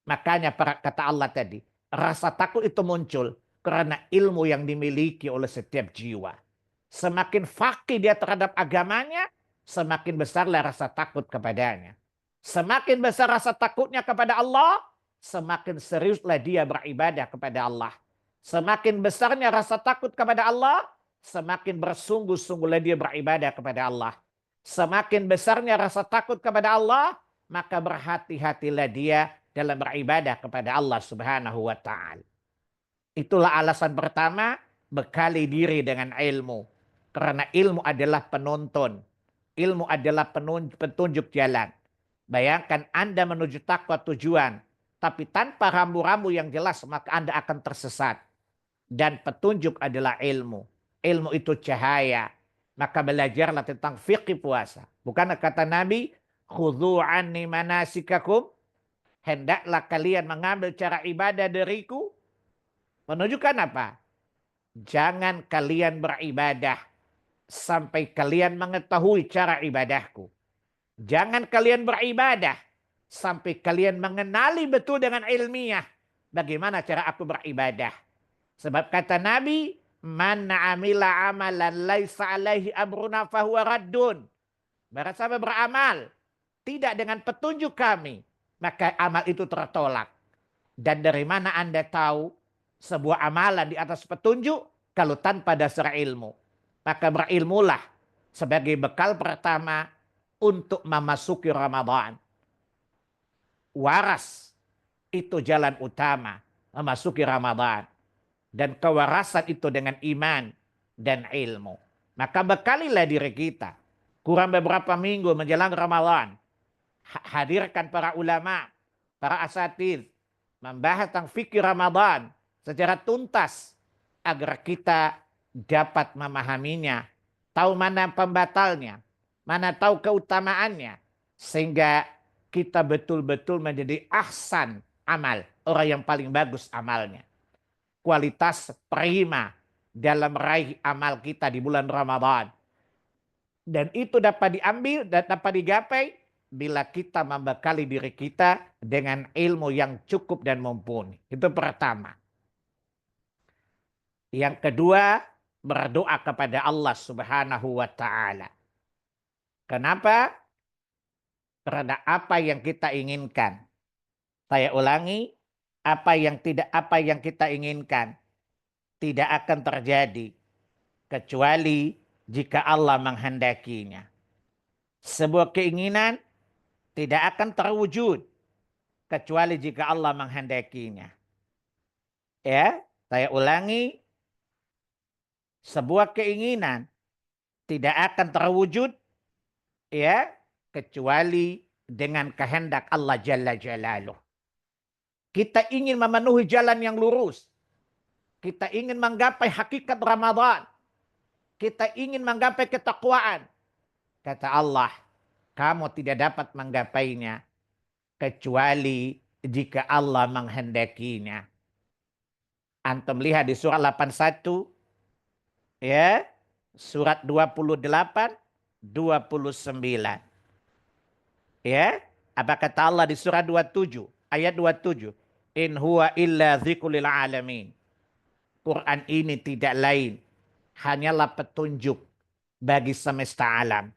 Makanya kata Allah tadi, rasa takut itu muncul karena ilmu yang dimiliki oleh setiap jiwa. Semakin fakih dia terhadap agamanya, semakin besarlah rasa takut kepadanya. Semakin besar rasa takutnya kepada Allah, semakin seriuslah dia beribadah kepada Allah. Semakin besarnya rasa takut kepada Allah, semakin bersungguh-sungguhlah dia beribadah kepada Allah. Semakin besarnya rasa takut kepada Allah, maka berhati-hatilah dia dalam beribadah kepada Allah Subhanahu wa ta'ala. Itulah alasan pertama, bekali diri dengan ilmu. Karena ilmu adalah penonton. Ilmu adalah petunjuk jalan. Bayangkan Anda menuju takwa tujuan, tapi tanpa rambu-rambu yang jelas, maka Anda akan tersesat. Dan petunjuk adalah ilmu. Ilmu itu cahaya. Maka belajarlah tentang fikih puasa. Bukan kata Nabi, khudhu anni manasikakum, hendaklah kalian mengambil cara ibadah dariku. Menunjukkan apa? Jangan kalian beribadah sampai kalian mengetahui cara ibadahku. Jangan kalian beribadah sampai kalian mengenali betul dengan ilmiah bagaimana cara aku beribadah. Sebab kata Nabi, man amila amalan laisa alaihi amruna fahuwa raddun. Barang siapa beramal tidak dengan petunjuk kami, maka amal itu tertolak. Dan dari mana Anda tahu sebuah amalan di atas petunjuk kalau tanpa dasar ilmu? Maka berilmulah sebagai bekal pertama untuk memasuki Ramadan. Waras itu jalan utama memasuki Ramadan. Dan kewarasan itu dengan iman dan ilmu. Maka bekalilah diri kita. Kurang beberapa minggu menjelang Ramadan, hadirkan para ulama, para asatidz, membahas tentang fikih Ramadan secara tuntas agar kita dapat memahaminya, tahu mana pembatalnya, mana tahu keutamaannya, sehingga kita betul-betul menjadi ahsan amal, orang yang paling bagus amalnya. Kualitas prima dalam meraih amal kita di bulan Ramadan. Dan itu dapat diambil dan dapat digapai bila kita membekali diri kita dengan ilmu yang cukup dan mumpuni. Itu pertama. Yang kedua, berdoa kepada Allah Subhanahu wa ta'ala. Kenapa? Karena apa yang kita inginkan. Saya ulangi, apa yang kita inginkan tidak akan terjadi kecuali jika Allah menghendakinya. Sebuah keinginan tidak akan terwujud kecuali jika Allah menghendakinya. Ya, saya ulangi, sebuah keinginan tidak akan terwujud ya kecuali dengan kehendak Allah Jalla Jalaluh. Kita ingin memenuhi jalan yang lurus. Kita ingin menggapai hakikat Ramadan. Kita ingin menggapai ketakwaan. Kata Allah, kamu tidak dapat menggapainya kecuali jika Allah menghendakinya. Antum lihat di surah 81, ya, surat 28, 29. Ya, apa kata Allah di surah 27, ayat 27? In huwa illa dzikrul alamin. Quran ini tidak lain, hanyalah petunjuk bagi semesta alam.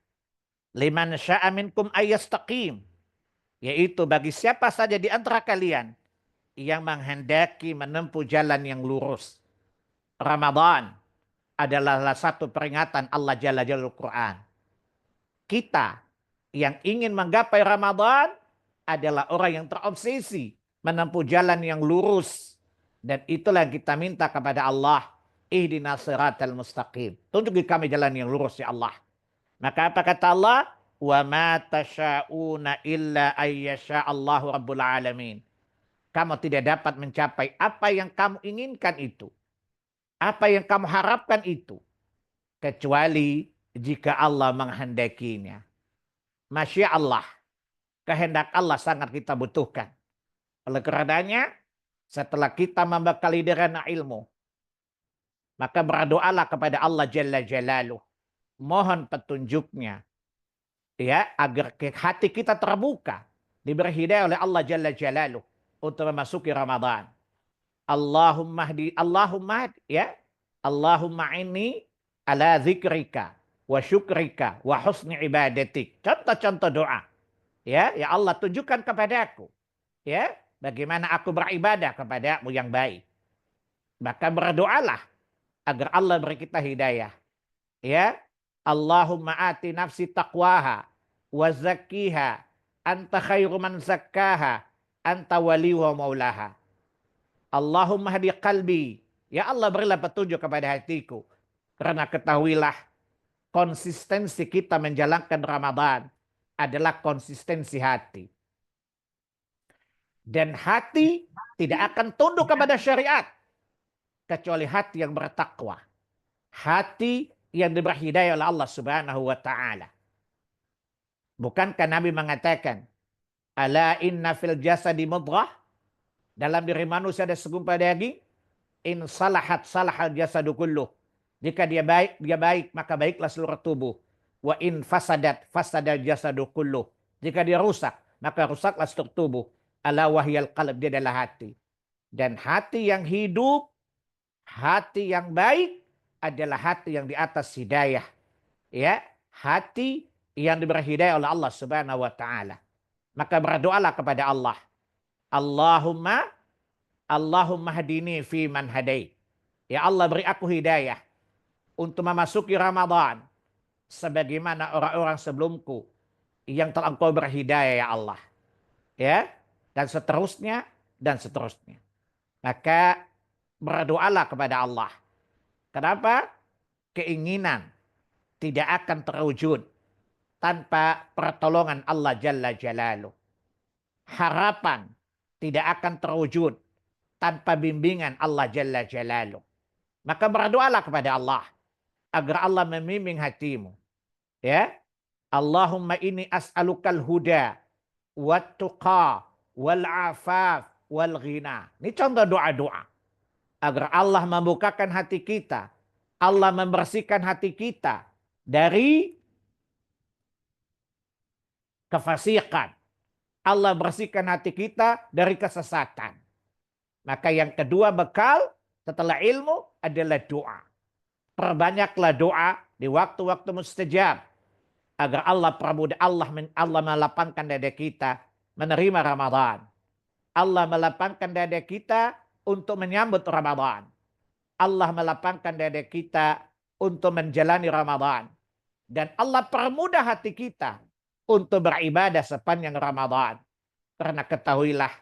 Liman sya'a minkum ayyastaqim. Yaitu bagi siapa saja di antara kalian yang menghendaki menempuh jalan yang lurus. Ramadan adalah salah satu peringatan Allah Jalla Jalaluhu Quran. Kita Yang ingin menggapai Ramadan adalah orang yang terobsesi menempuh jalan yang lurus. Dan itulah yang kita minta kepada Allah. Ihdinas siratal mustaqim. Tunjuki kami jalan yang lurus ya Allah. Maka apa kata Allah? Wa ma tasyauna illa ayyasha Allahu rabbul alamin. Kamu tidak dapat mencapai apa yang kamu inginkan itu. Apa yang kamu harapkan itu. Kecuali jika Allah menghendakinya. Masya Allah. Kehendak Allah sangat kita butuhkan. Oleh karenanya, setelah kita membekali dengan ilmu, maka berdoalah kepada Allah Jalla Jalaluh. Mohon petunjuknya. Ya, agar hati kita terbuka. Diberi hidayah oleh Allah Jalla Jalaluh. Untuk memasuki Ramadan. Allahumma ya. Allahumma inni ala zikrika wa syukrika wa husni ibadatik. Contoh-contoh doa. Ya Allah tunjukkan kepadaku. Ya, bagaimana aku beribadah kepadamu yang baik. Maka berdoalah agar Allah beri kita hidayah. Ya, Allahumma ati nafsi taqwaha wa zakkiha anta khairu man zakkaha anta wali wa maulaha. Allahumma hadi qalbi. Ya Allah berilah petunjuk kepada hatiku. Karena ketahuilah konsistensi kita menjalankan Ramadan adalah konsistensi hati. Dan hati tidak akan tunduk kepada syariat. Kecuali hati yang bertakwa. Hati yang diberi hidayah oleh Allah Subhanahu wa ta'ala. Bukankah Nabi mengatakan, ala inna fil jasadi mudghah, dalam diri manusia ada segumpal daging, in salahat salahal jasadu kulluh. Jika dia baik maka baiklah seluruh tubuh. Wa in fasadat fasadal jasadu kulluh. Jika dia rusak maka rusaklah seluruh tubuh. Ala wahyal qalb, dia adalah hati. Dan hati yang hidup, hati yang baik adalah hati yang di atas hidayah. Ya, hati yang diberi hidayah oleh Allah Subhanahu wa taala. Maka berdoalah kepada Allah. Allahumma hadini fi man hadait. Ya Allah beri aku hidayah untuk memasuki Ramadan sebagaimana orang-orang sebelumku yang telah Engkau beri hidayah ya Allah. Ya, dan seterusnya dan seterusnya. Maka berdoalah kepada Allah. Kenapa? Keinginan tidak akan terwujud tanpa pertolongan Allah Jalla Jalaluh. Harapan tidak akan terwujud tanpa bimbingan Allah Jalla Jalaluh. Maka berdoalah kepada Allah agar Allah membimbing hatimu. Ya, Allahumma inni as'alukal huda wat tuqa wal afaf wal ghina. Ini contoh doa-doa agar Allah membukakan hati kita, Allah membersihkan hati kita dari kefasikan. Allah bersihkan hati kita dari kesesatan. Maka yang kedua bekal setelah ilmu adalah doa. Perbanyaklah doa di waktu-waktu mustajab. Agar Allah permudah, Allah melapangkan dada kita menerima Ramadan. Allah melapangkan dada kita untuk menyambut Ramadan. Allah melapangkan dada kita untuk menjalani Ramadan. Dan Allah permudah hati kita untuk beribadah sepanjang Ramadan. Karena ketahuilah,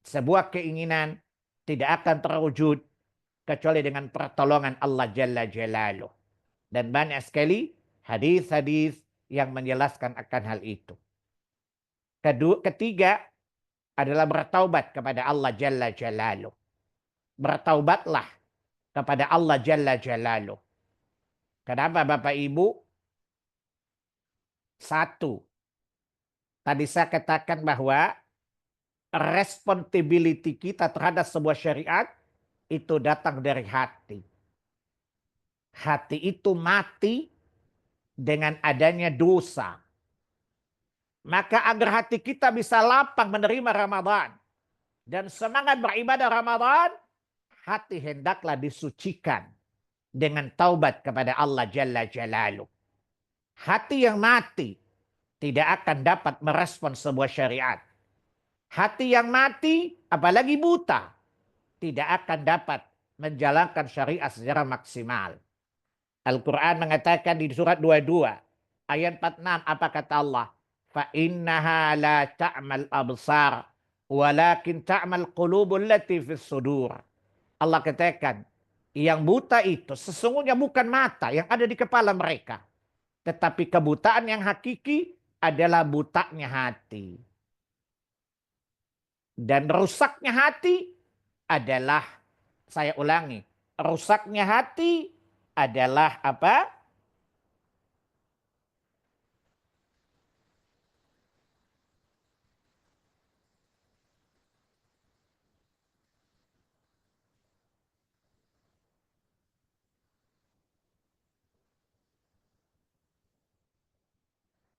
sebuah keinginan tidak akan terwujud kecuali dengan pertolongan Allah Jalla Jalaluh. Dan banyak sekali hadis-hadis yang menjelaskan akan hal itu. Ketiga adalah bertaubat kepada Allah Jalla Jalaluh. Bertaubatlah kepada Allah Jalla Jalaluh. Kenapa Bapak Ibu? Satu, tadi saya katakan bahwa responsibility kita terhadap sebuah syariat itu datang dari hati. Hati itu mati dengan adanya dosa. Maka agar hati kita bisa lapang menerima Ramadan dan semangat beribadah Ramadan, hati hendaklah disucikan dengan taubat kepada Allah Jalla Jalaluh. Hati yang mati tidak akan dapat merespon sebuah syariat. Hati yang mati, apalagi buta, tidak akan dapat menjalankan syariat secara maksimal. Al-Quran mengatakan di surat 22, ayat 46, apa kata Allah? fa innaha la ta'mal absar walakin ta'mal qulubul lati fis sudur. Allah katakan, yang buta itu sesungguhnya bukan mata yang ada di kepala mereka, tetapi kebutaan yang hakiki adalah butanya hati. Dan rusaknya hati adalah, saya ulangi, rusaknya hati adalah apa?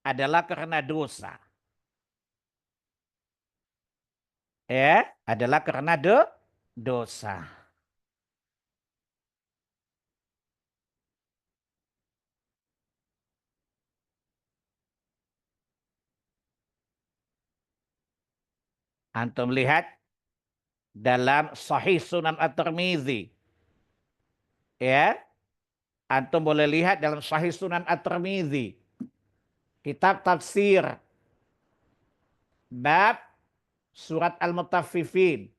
Adalah karena dosa. Ya, adalah karena dosa. Antum lihat dalam Sahih Sunan At-Tirmizi. Ya, antum boleh lihat dalam Sahih Sunan At-Tirmizi. Kitab tafsir bab surat Al-Mutaffifin.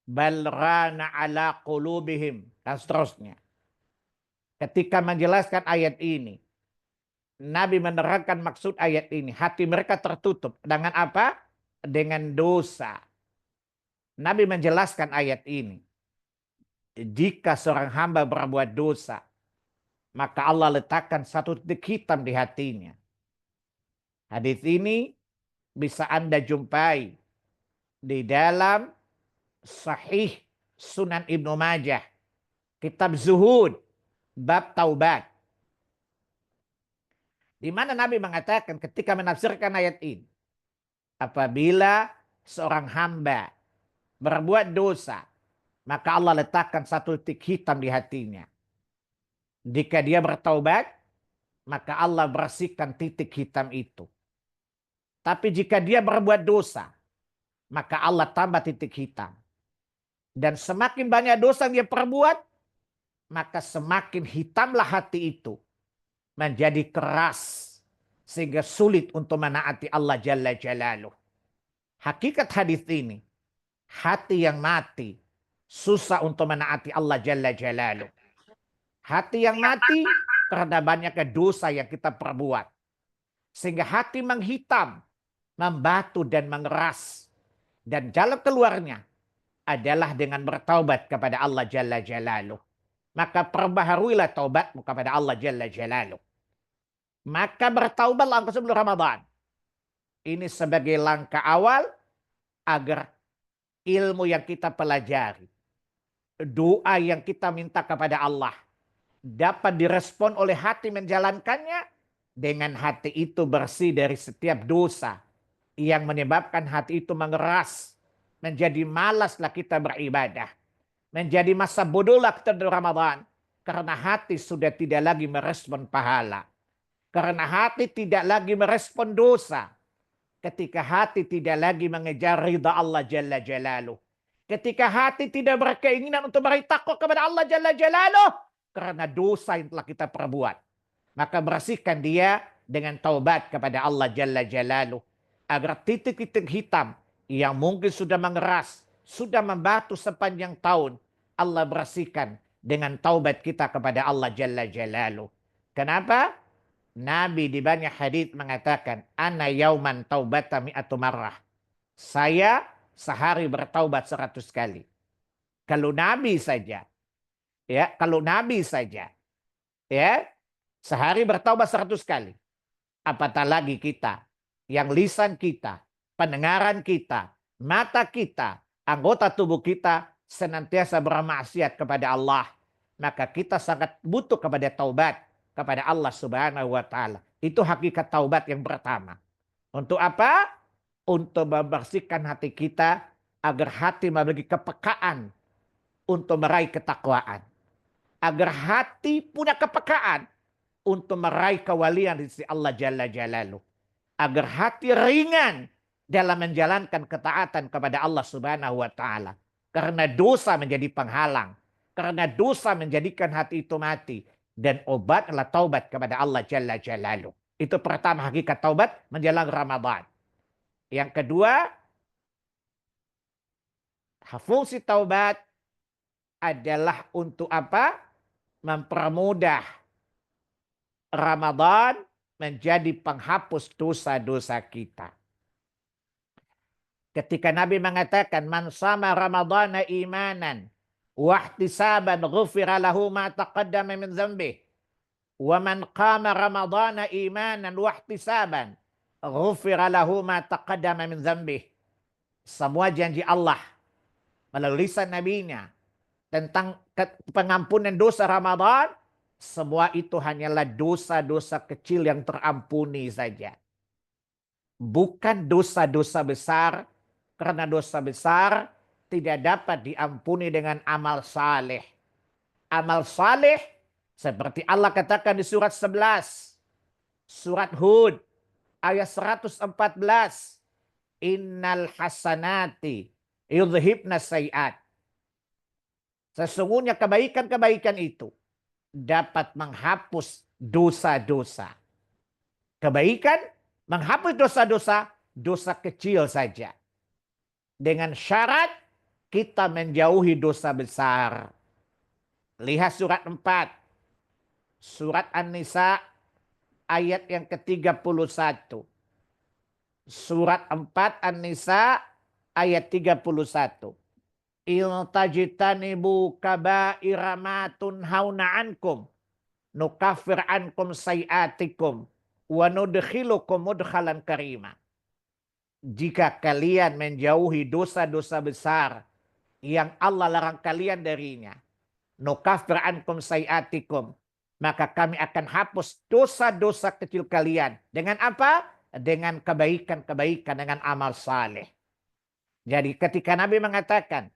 Bal rana ala qulubihim dan seterusnya. Ketika menjelaskan ayat ini, Nabi menerangkan maksud ayat ini. Hati mereka tertutup. Dengan apa? Dengan dosa. Nabi menjelaskan ayat ini. Jika seorang hamba berbuat dosa, maka Allah letakkan satu titik hitam di hatinya. Hadis ini bisa Anda jumpai di dalam Sahih Sunan Ibnu Majah. Kitab Zuhud. Bab Taubat. Di mana Nabi mengatakan ketika menafsirkan ayat ini. Apabila seorang hamba berbuat dosa, maka Allah letakkan satu titik hitam di hatinya. Jika dia bertaubat, maka Allah bersihkan titik hitam itu. Tapi jika dia berbuat dosa, maka Allah tambah titik hitam. Dan semakin banyak dosa yang dia perbuat, maka semakin hitamlah hati itu. Menjadi keras. Sehingga sulit untuk menaati Allah Jalla Jalaluh. Hakikat hadis ini, hati yang mati susah untuk menaati Allah Jalla Jalaluh. Hati yang mati karena banyaknya dosa yang kita perbuat. Sehingga hati menghitam, membatu dan mengeras. Dan jalan keluarnya adalah dengan bertaubat kepada Allah Jalla Jalaluh. Maka perbaharuilah taubatmu kepada Allah Jalla Jalaluh. Maka bertaubatlah engkau sebelum Ramadan. Ini sebagai langkah awal agar ilmu yang kita pelajari, doa yang kita minta kepada Allah dapat direspon oleh hati menjalankannya dengan hati itu bersih dari setiap dosa yang menyebabkan hati itu mengeras, menjadi malaslah kita beribadah, menjadi masa bodohlah kita di Ramadan karena hati sudah tidak lagi merespon pahala, karena hati tidak lagi merespon dosa, ketika hati tidak lagi mengejar ridha Allah Jalla Jalaluh. Ketika hati tidak berkeinginan untuk beri takwa kepada Allah Jalla Jalaluh. Karena dosa yang telah kita perbuat. Maka bersihkan dia dengan taubat kepada Allah Jalla Jalaluh. Agar titik-titik hitam yang mungkin sudah mengeras, sudah membatu sepanjang tahun. Allah bersihkan dengan taubat kita kepada Allah Jalla Jalaluh. Kenapa? Nabi di banyak hadits mengatakan, ana yauman taubata mi'atu marrah. Saya sehari bertaubat 100 kali. Kalau Nabi saja, sehari bertaubat 100 kali. Apatah lagi kita, yang lisan kita, pendengaran kita, mata kita, anggota tubuh kita senantiasa bermaksiat kepada Allah. Maka kita sangat butuh kepada taubat kepada Allah Subhanahu wa taala. Itu hakikat taubat yang pertama. Untuk apa? Untuk membersihkan hati kita agar hati memiliki kepekaan untuk meraih ketakwaan. Agar hati punya kepekaan untuk meraih kewalian di sisi Allah Jalla Jalaluh. Agar hati ringan dalam menjalankan ketaatan kepada Allah Subhanahu wa taala. Karena dosa menjadi penghalang. Karena dosa menjadikan hati itu mati. Dan obat adalah taubat kepada Allah Jalla Jalaluh. Itu pertama hakikat taubat menjelang Ramadan. Yang kedua, fungsi taubat adalah untuk apa? Mempermudah Ramadan menjadi penghapus dosa-dosa kita. Ketika Nabi mengatakan man sama Ramadhana imanan wahtisaban ghufira lahu ma taqaddama min dzambih wa man qama Ramadhana imanan wahtisaban ghufira lahu ma taqaddama min dzambih. Semua janji Allah melalui lisan nabinya tentang pengampunan dosa Ramadan, semua itu hanyalah dosa-dosa kecil yang terampuni saja. Bukan dosa-dosa besar, karena dosa besar tidak dapat diampuni dengan amal saleh. Amal saleh seperti Allah katakan di surat 11, surat Hud ayat 114, innal hasanati yudhibna sayiat. Sesungguhnya kebaikan-kebaikan itu dapat menghapus dosa-dosa. Kebaikan menghapus dosa-dosa, dosa kecil saja. Dengan syarat kita menjauhi dosa besar. Lihat surat 4. Surat An-Nisa ayat yang ke-31. Surat 4 An-Nisa ayat 31. Il tajtanibu kaba'ira ma tunhauna ankum nukaffir ankum sayiatikum wa nudkhilukum mudkhalan karima. Jika kalian menjauhi dosa-dosa besar yang Allah larang kalian darinya, nukaffir ankum sayiatikum, maka kami akan hapus dosa-dosa kecil kalian. Dengan apa? Dengan kebaikan-kebaikan, dengan amal saleh. Jadi ketika Nabi mengatakan,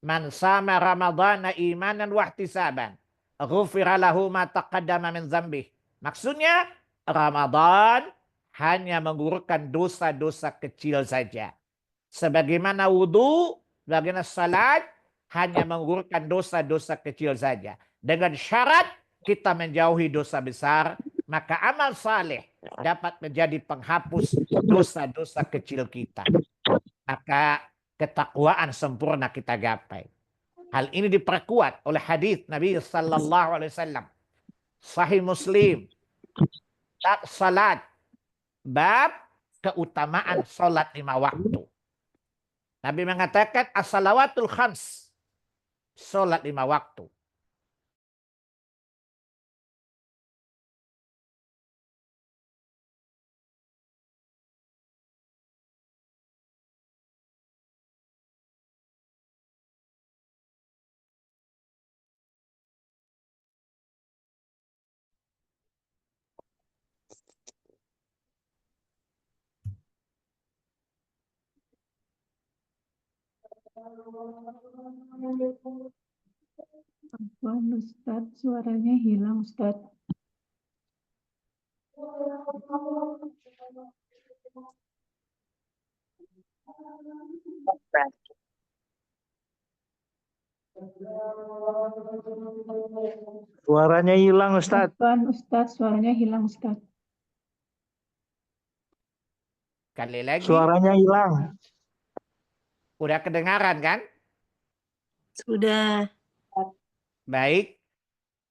man sama Ramadhana imanan wahtisaban, ghufira lahu ma taqaddama min dzambih. Maksudnya Ramadan hanya menggugurkan dosa-dosa kecil saja. Sebagaimana wudu, bagaimana salat, hanya menggugurkan dosa-dosa kecil saja. Dengan syarat kita menjauhi dosa besar, maka amal saleh dapat menjadi penghapus dosa-dosa kecil kita. Maka ketakwaan sempurna kita gapai. Hal ini diperkuat oleh hadis Nabi sallallahu alaihi wasallam. Sahih Muslim. Salat bab keutamaan salat 5 waktu. Nabi mengatakan as-salawatul khams. Salat 5 waktu. Ustadz, suaranya hilang, Ustadz. Suaranya hilang, Ustadz. Ustadz, suaranya hilang, Ustadz. Sekali lagi. Suaranya hilang. Udah kedengaran kan? Sudah. Baik.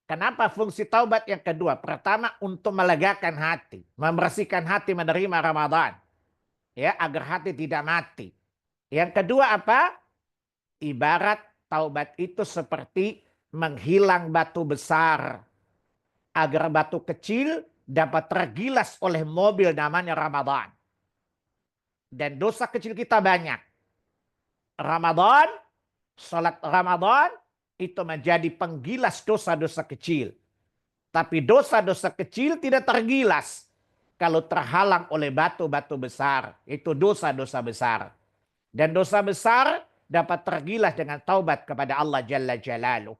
Kenapa fungsi taubat yang kedua? Pertama, untuk melegakan hati, membersihkan hati menerima Ramadan. Ya, agar hati tidak mati. Yang kedua apa? Ibarat taubat itu seperti menghilang batu besar. Agar batu kecil dapat tergilas oleh mobil namanya Ramadan. Dan dosa kecil kita banyak. Ramadan, salat Ramadan, itu menjadi penggilas dosa-dosa kecil. Tapi dosa-dosa kecil tidak tergilas kalau terhalang oleh batu-batu besar. Itu dosa-dosa besar. Dan dosa besar dapat tergilas dengan taubat kepada Allah Jalla Jalaluh.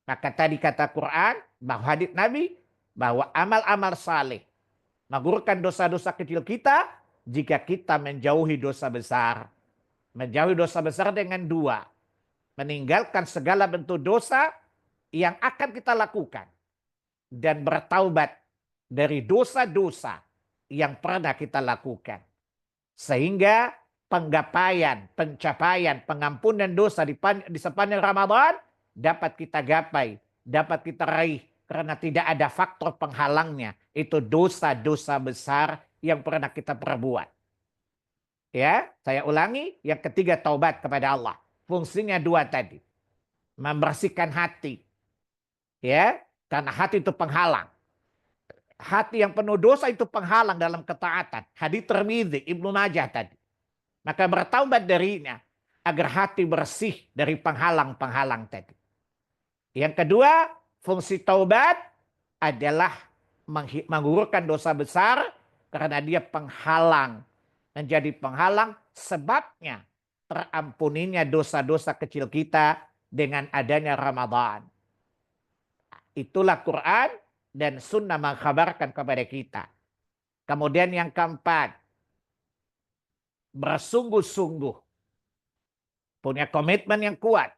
Maka tadi kata Quran, bahwa hadits Nabi, bahwa amal-amal saleh menggugurkan dosa-dosa kecil kita jika kita menjauhi dosa besar. Menjauhi dosa besar dengan 2. Meninggalkan segala bentuk dosa yang akan kita lakukan. Dan bertaubat dari dosa-dosa yang pernah kita lakukan. Sehingga pencapaian, pengampunan dosa di sepanjang Ramadan dapat kita gapai, dapat kita raih. Karena tidak ada faktor penghalangnya. Itu dosa-dosa besar yang pernah kita perbuat. Ya, saya ulangi. Yang ketiga, taubat kepada Allah. Fungsinya dua tadi. Membersihkan hati. Ya, karena hati itu penghalang. Hati yang penuh dosa itu penghalang dalam ketaatan. Hadits Tirmidzi, Ibnu Majah tadi. Maka bertaubat darinya agar hati bersih dari penghalang-penghalang tadi. Yang kedua, fungsi taubat adalah menggugurkan dosa besar karena dia penghalang. Menjadi penghalang sebabnya terampuninya dosa-dosa kecil kita dengan adanya Ramadan. Itulah Quran dan Sunnah mengkabarkan kepada kita. Kemudian yang keempat, bersungguh-sungguh. Punya komitmen yang kuat.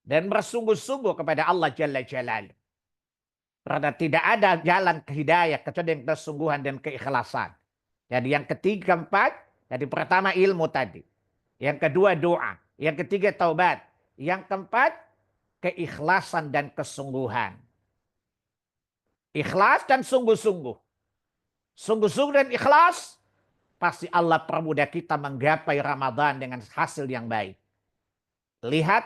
Dan bersungguh-sungguh kepada Allah Jalla Jalaluh. Karena tidak ada jalan ke hidayah kecuali dengan kesungguhan dan keikhlasan. Jadi yang ketiga, keempat. Jadi pertama ilmu tadi. Yang kedua doa. Yang ketiga taubat. Yang keempat keikhlasan dan kesungguhan. Ikhlas dan sungguh-sungguh. Sungguh-sungguh dan ikhlas. Pasti Allah permudah kita menggapai Ramadan dengan hasil yang baik. Lihat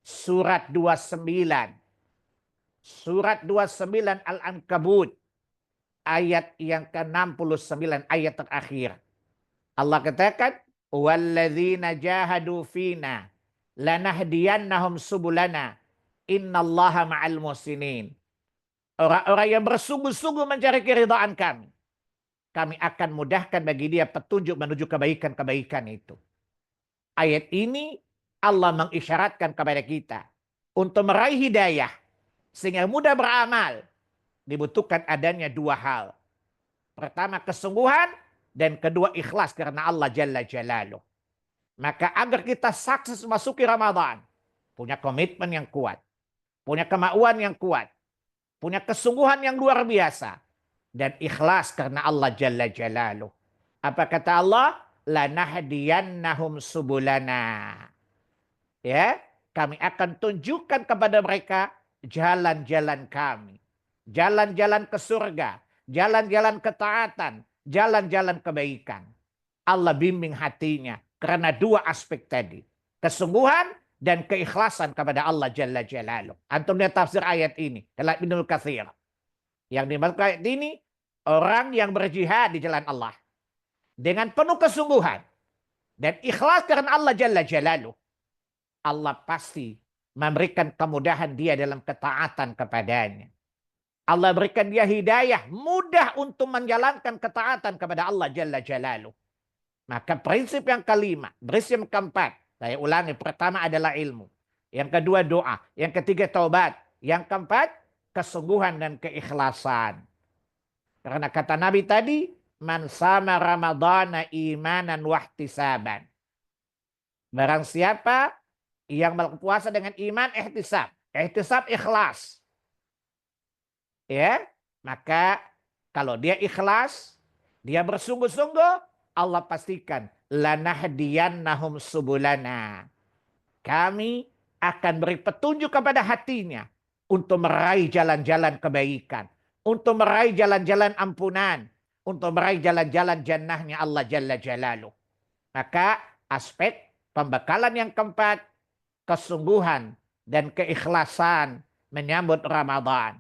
surat 29. Surat 29 Al-Ankabut. Ayat yang ke-69. Ayat terakhir. Allah katakan. Walladzina jahadu fina. Lanahdiyannahum subulana. Innallaha ma'al muhsinin. Orang-orang yang bersungguh-sungguh mencari keridhaan kami. Kami akan mudahkan bagi dia petunjuk menuju kebaikan-kebaikan itu. Ayat ini Allah mengisyaratkan kepada kita. Untuk meraih hidayah. Sehingga mudah beramal. Dibutuhkan adanya dua hal. Pertama kesungguhan. Dan kedua ikhlas karena Allah Jalla Jalaluh. Maka agar kita sukses masuki Ramadan. Punya komitmen yang kuat. Punya kemauan yang kuat. Punya kesungguhan yang luar biasa. Dan ikhlas karena Allah Jalla Jalaluh. Apa kata Allah? Lanahdiyannahum subulana. Ya, kami akan tunjukkan kepada mereka jalan-jalan kami. Jalan-jalan ke surga. Jalan-jalan ketaatan. Jalan-jalan kebaikan. Allah bimbing hatinya. Karena dua aspek tadi. Kesungguhan dan keikhlasan kepada Allah Jalla Jalaluh. Antum lihat tafsir ayat ini. Dalam Ibnu Katsir. Yang dimaksud ayat ini. Orang yang berjihad di jalan Allah. Dengan penuh kesungguhan. Dan ikhlas karena Allah Jalla Jalaluh. Allah pasti memberikan kemudahan dia dalam ketaatan kepadanya. Allah berikan dia hidayah. Mudah untuk menjalankan ketaatan kepada Allah Jalla Jalaluh. Maka prinsip yang kelima. Prinsip yang keempat. Saya ulangi. Pertama adalah ilmu. Yang kedua doa. Yang ketiga taubat. Yang keempat kesungguhan dan keikhlasan. Karena kata Nabi tadi. Man sama Ramadana imanan wahtisaban. Barang siapa yang berpuasa dengan iman ihtisab. Ihtisab ikhlas. Ya, maka kalau dia ikhlas, dia bersungguh-sungguh, Allah pastikan lanahdiyannahum subulana. Kami akan beri petunjuk kepada hatinya untuk meraih jalan-jalan kebaikan, untuk meraih jalan-jalan ampunan, untuk meraih jalan-jalan jannahnya Allah Jalla Jalaluh. Maka aspek pembekalan yang keempat, kesungguhan dan keikhlasan menyambut Ramadan.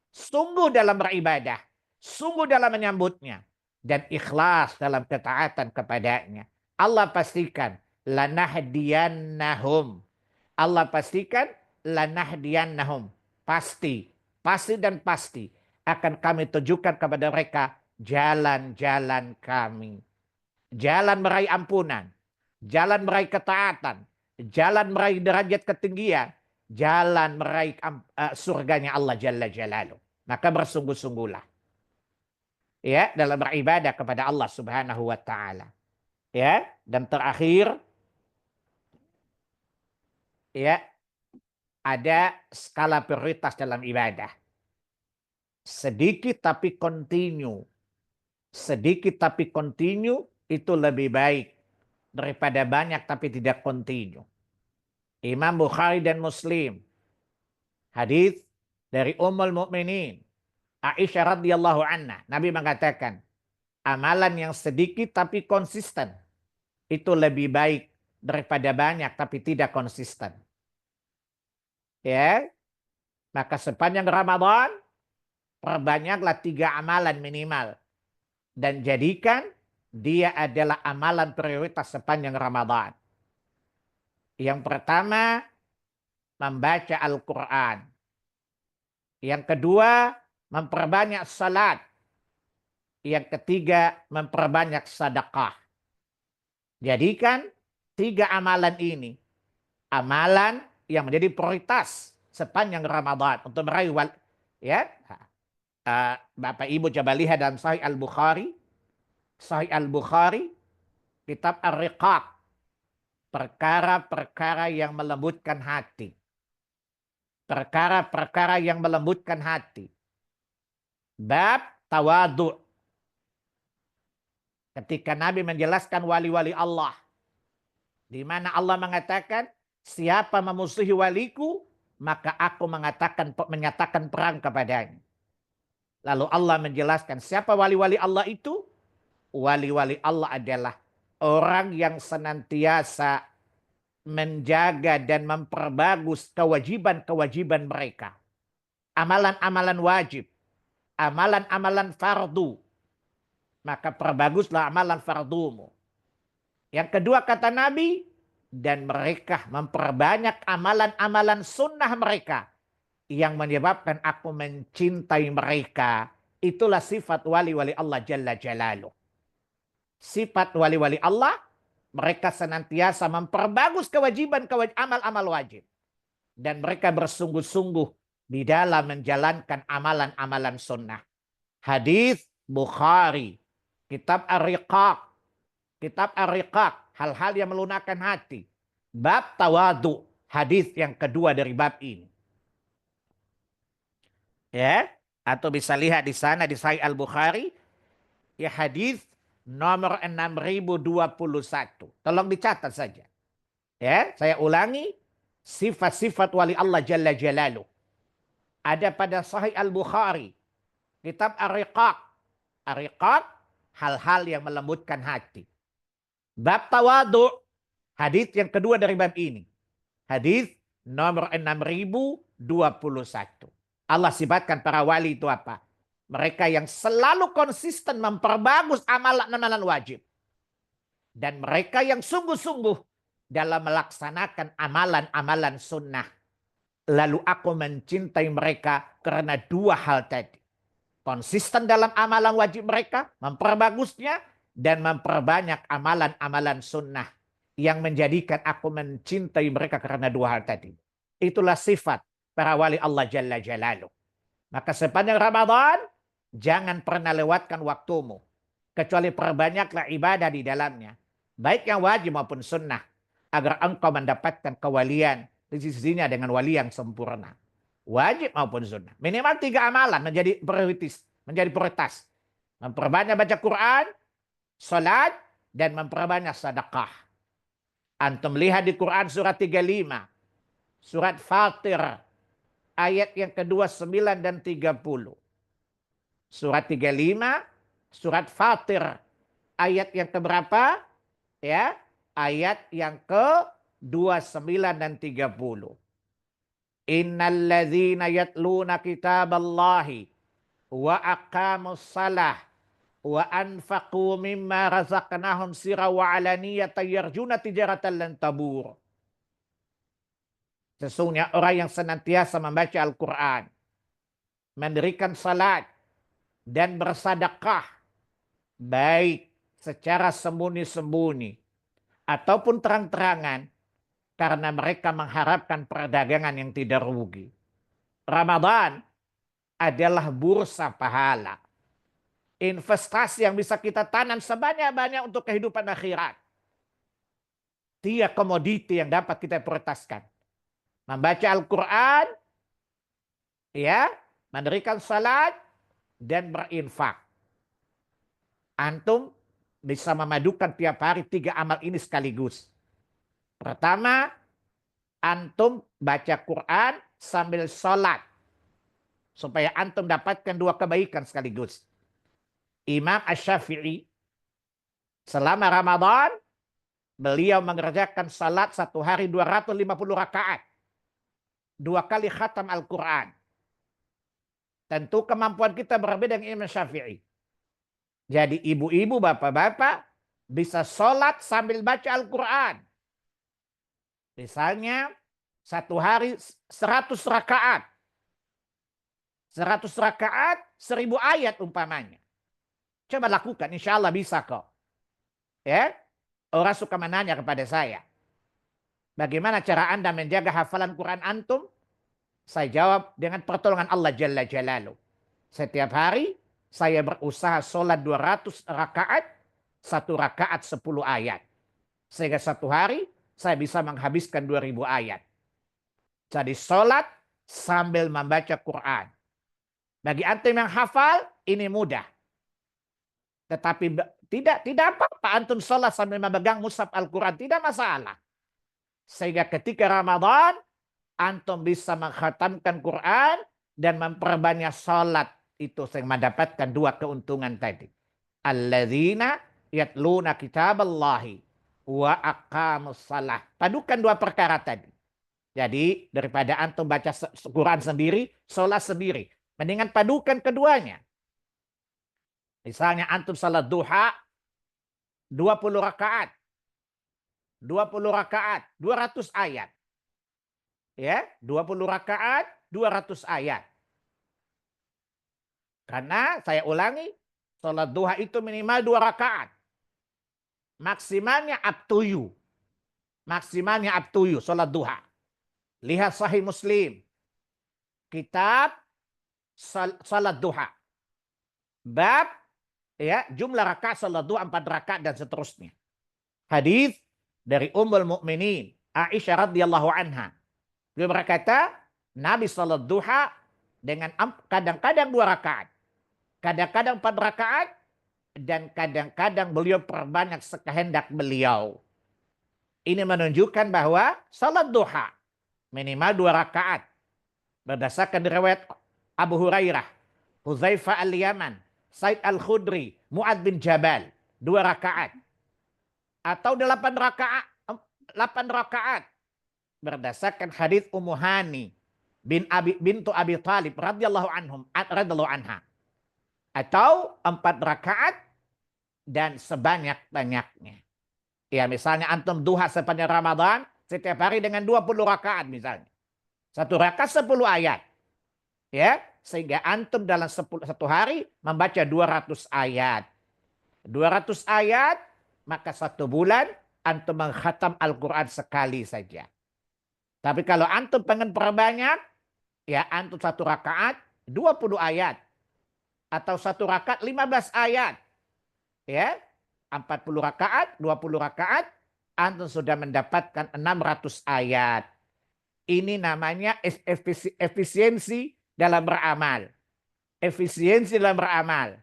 Sungguh dalam beribadah. Sungguh dalam menyambutnya. Dan ikhlas dalam ketaatan kepadanya. Allah pastikan. Lanahdiyannahum. Allah pastikan. Lanahdiyannahum. Pasti. Pasti dan pasti. Akan kami tunjukkan kepada mereka. Jalan-jalan kami. Jalan meraih ampunan. Jalan meraih ketaatan. Jalan meraih derajat ketinggian. Jalan meraih surganya Allah Jalla Jalaluh. Maka bersungguh-sungguhlah. Ya, dalam beribadah kepada Allah Subhanahu wa taala. Ya, dan terakhir ya, ada skala prioritas dalam ibadah. Sedikit tapi continue. Sedikit tapi continue itu lebih baik daripada banyak tapi tidak continue. Imam Bukhari dan Muslim. Hadis dari Ummul Mukminin Aisyah radhiyallahu anha. Nabi mengatakan, amalan yang sedikit tapi konsisten itu lebih baik daripada banyak tapi tidak konsisten. Ya, maka sepanjang Ramadan perbanyaklah 3 amalan minimal dan jadikan dia adalah amalan prioritas sepanjang Ramadan. Yang pertama, membaca Al-Quran. Yang kedua, memperbanyak salat. Yang ketiga, memperbanyak sedekah. Jadikan 3 amalan ini amalan yang menjadi prioritas sepanjang Ramadan untuk meraih ya. Bapak Ibu coba lihat dalam Sahih Al-Bukhari. Sahih Al-Bukhari, kitab Ar-Riqaq. Perkara-perkara yang melembutkan hati. Perkara-perkara yang melembutkan hati. Bab tawadu. Ketika Nabi menjelaskan wali-wali Allah. Di mana Allah mengatakan, siapa memusuhi waliku, maka aku menyatakan perang kepadanya. Lalu Allah menjelaskan siapa wali-wali Allah itu? Wali-wali Allah adalah orang yang senantiasa menjaga dan memperbagus kewajiban-kewajiban mereka. Amalan-amalan wajib. Amalan-amalan fardu. Maka perbaguslah amalan fardumu. Yang kedua kata Nabi, dan mereka memperbanyak amalan-amalan sunnah mereka yang menyebabkan aku mencintai mereka. Itulah sifat wali-wali Allah Jalla Jalaluh. Sifat wali-wali Allah, mereka senantiasa memperbagus amal-amal wajib. Dan mereka bersungguh-sungguh di dalam menjalankan amalan-amalan sunnah. Hadis Bukhari, kitab Ar-Riqaq. Kitab Ar-Riqaq, hal-hal yang melunakkan hati. Bab tawadu, hadis yang kedua dari bab ini. Ya, atau bisa lihat di sana di Sahih Al-Bukhari, ya hadis nomor 6021. Tolong dicatat saja. Ya, saya ulangi, sifat-sifat wali Allah Jalla Jalaluh. Ada pada Sahih Al-Bukhari, kitab Ar-Riqaq. Ar-Riqaq, hal-hal yang melembutkan hati. Bab tawadu, hadis yang kedua dari bab ini. Hadis nomor 6021. Allah sifatkan para wali itu apa? Mereka yang selalu konsisten memperbagus amalan-amalan wajib. Dan mereka yang sungguh-sungguh dalam melaksanakan amalan-amalan sunnah. Lalu aku mencintai mereka karena 2 hal tadi. Konsisten dalam amalan wajib mereka, memperbagusnya, dan memperbanyak amalan-amalan sunnah. Yang menjadikan aku mencintai mereka karena 2 hal tadi. Itulah sifat para wali Allah Jalla Jalaluh. Maka sepanjang Ramadan, jangan pernah lewatkan waktumu. Kecuali perbanyaklah ibadah di dalamnya. Baik yang wajib maupun sunnah. Agar engkau mendapatkan kewalian di sisinya dengan wali yang sempurna. Wajib maupun sunnah. Minimal 3 amalan menjadi prioritas. Memperbanyak baca Quran, salat, dan memperbanyak sedekah. Antum lihat di Quran surat 35. Surat Fatir. Ayat yang kedua 9 dan 30. Surat 35. Surat Fatir. Ayat yang keberapa? Ya, ayat yang ke-29 dan 30. Innalladzina yatluna kitaballahi wa aqamus salah wa anfaqu mimma razaqnahum sirra wa alaniyatan yarjuna tijaratan lan tabur. Sesungguhnya orang yang senantiasa membaca Al-Quran, mendirikan salat, dan bersedekah, baik secara sembunyi-sembunyi ataupun terang-terangan, karena mereka mengharapkan perdagangan yang tidak rugi. Ramadan adalah bursa pahala. Investasi yang bisa kita tanam sebanyak-banyak untuk kehidupan akhirat. 3 komoditi yang dapat kita prioritaskan. Membaca Al-Quran, ya, mendirikan salat, dan berinfak. Antum bisa memadukan tiap hari 3 amal ini sekaligus. Pertama, antum baca Quran sambil sholat. Supaya antum dapatkan 2 kebaikan sekaligus. Imam Asy-Syafi'i selama Ramadan, beliau mengerjakan salat 1 hari 250 rakaat. 2 kali khatam Al-Quran. Tentu kemampuan kita berbeda dengan Imam Syafi'i. Jadi ibu-ibu, bapak-bapak bisa sholat sambil baca Al-Quran. Misalnya 1 hari 100 rakaat. 100 rakaat 1000 ayat umpamanya. Coba lakukan, insya Allah bisa kok. Ya, orang suka menanya kepada saya, bagaimana cara Anda menjaga hafalan Quran antum? Saya jawab dengan pertolongan Allah Jalla Jalaluh. Setiap hari saya berusaha sholat 200 rakaat, 1 rakaat 10 ayat. Sehingga 1 hari saya bisa menghabiskan 2000 ayat. Jadi sholat sambil membaca Quran. Bagi antum yang hafal, ini mudah. Tetapi tidak apa-apa antum sholat sambil memegang mushaf Al-Quran. Tidak masalah. Sehingga ketika Ramadan, antum bisa mengkhatamkan Quran dan memperbanyak sholat. Itu yang mendapatkan 2 keuntungan tadi. Alladzina yatluna kitaballahi wa aqamus shalah. Padukan 2 perkara tadi. Jadi daripada antum baca Quran sendiri, sholat sendiri. Mendingan padukan keduanya. Misalnya antum salat duha 20 rakaat. 20 rakaat, 200 ayat. Ya, 20 rakaat, 200 ayat. Karena saya ulangi, salat duha itu minimal 2 rakaat. Maksimalnya up to you. Maksimalnya up to you salat duha. Lihat Sahih Muslim. Kitab salat duha. Bab ya, jumlah rakaat salat duha 4 rakaat dan seterusnya. Hadis dari Ummul Mukminin Aisyah radhiyallahu anha. Beliau berkata, Nabi salat duha dengan kadang-kadang 2 rakaat, kadang-kadang 4 rakaat, dan kadang-kadang beliau perbanyak sekehendak beliau. Ini menunjukkan bahwa salat duha minimal 2 rakaat. Berdasarkan riwayat Abu Hurairah, Hudzaifah al-Yaman, Said al-Khudri, Mu'ad bin Jabal, 2 rakaat. Atau 8 rakaat. 8 rakaat. Berdasarkan hadis Ummu Hani bintu Abi Thalib radhiyallahu anha. Atau 4 rakaat dan sebanyak-banyaknya. Ya, misalnya antum duha sepanjang Ramadan setiap hari dengan 20 rakaat misalnya. 1 rakaat 10 ayat. Ya, sehingga antum dalam 1 hari membaca 200 ayat. 200 ayat, maka 1 bulan antum mengkhatam Al-Quran sekali saja. Tapi kalau antum pengen perbanyak, ya antum 1 rakaat 20 ayat. Atau 1 rakaat 15 ayat. Ya, 40 rakaat, 20 rakaat, antum sudah mendapatkan 600 ayat. Ini namanya efisiensi dalam beramal. Efisiensi dalam beramal.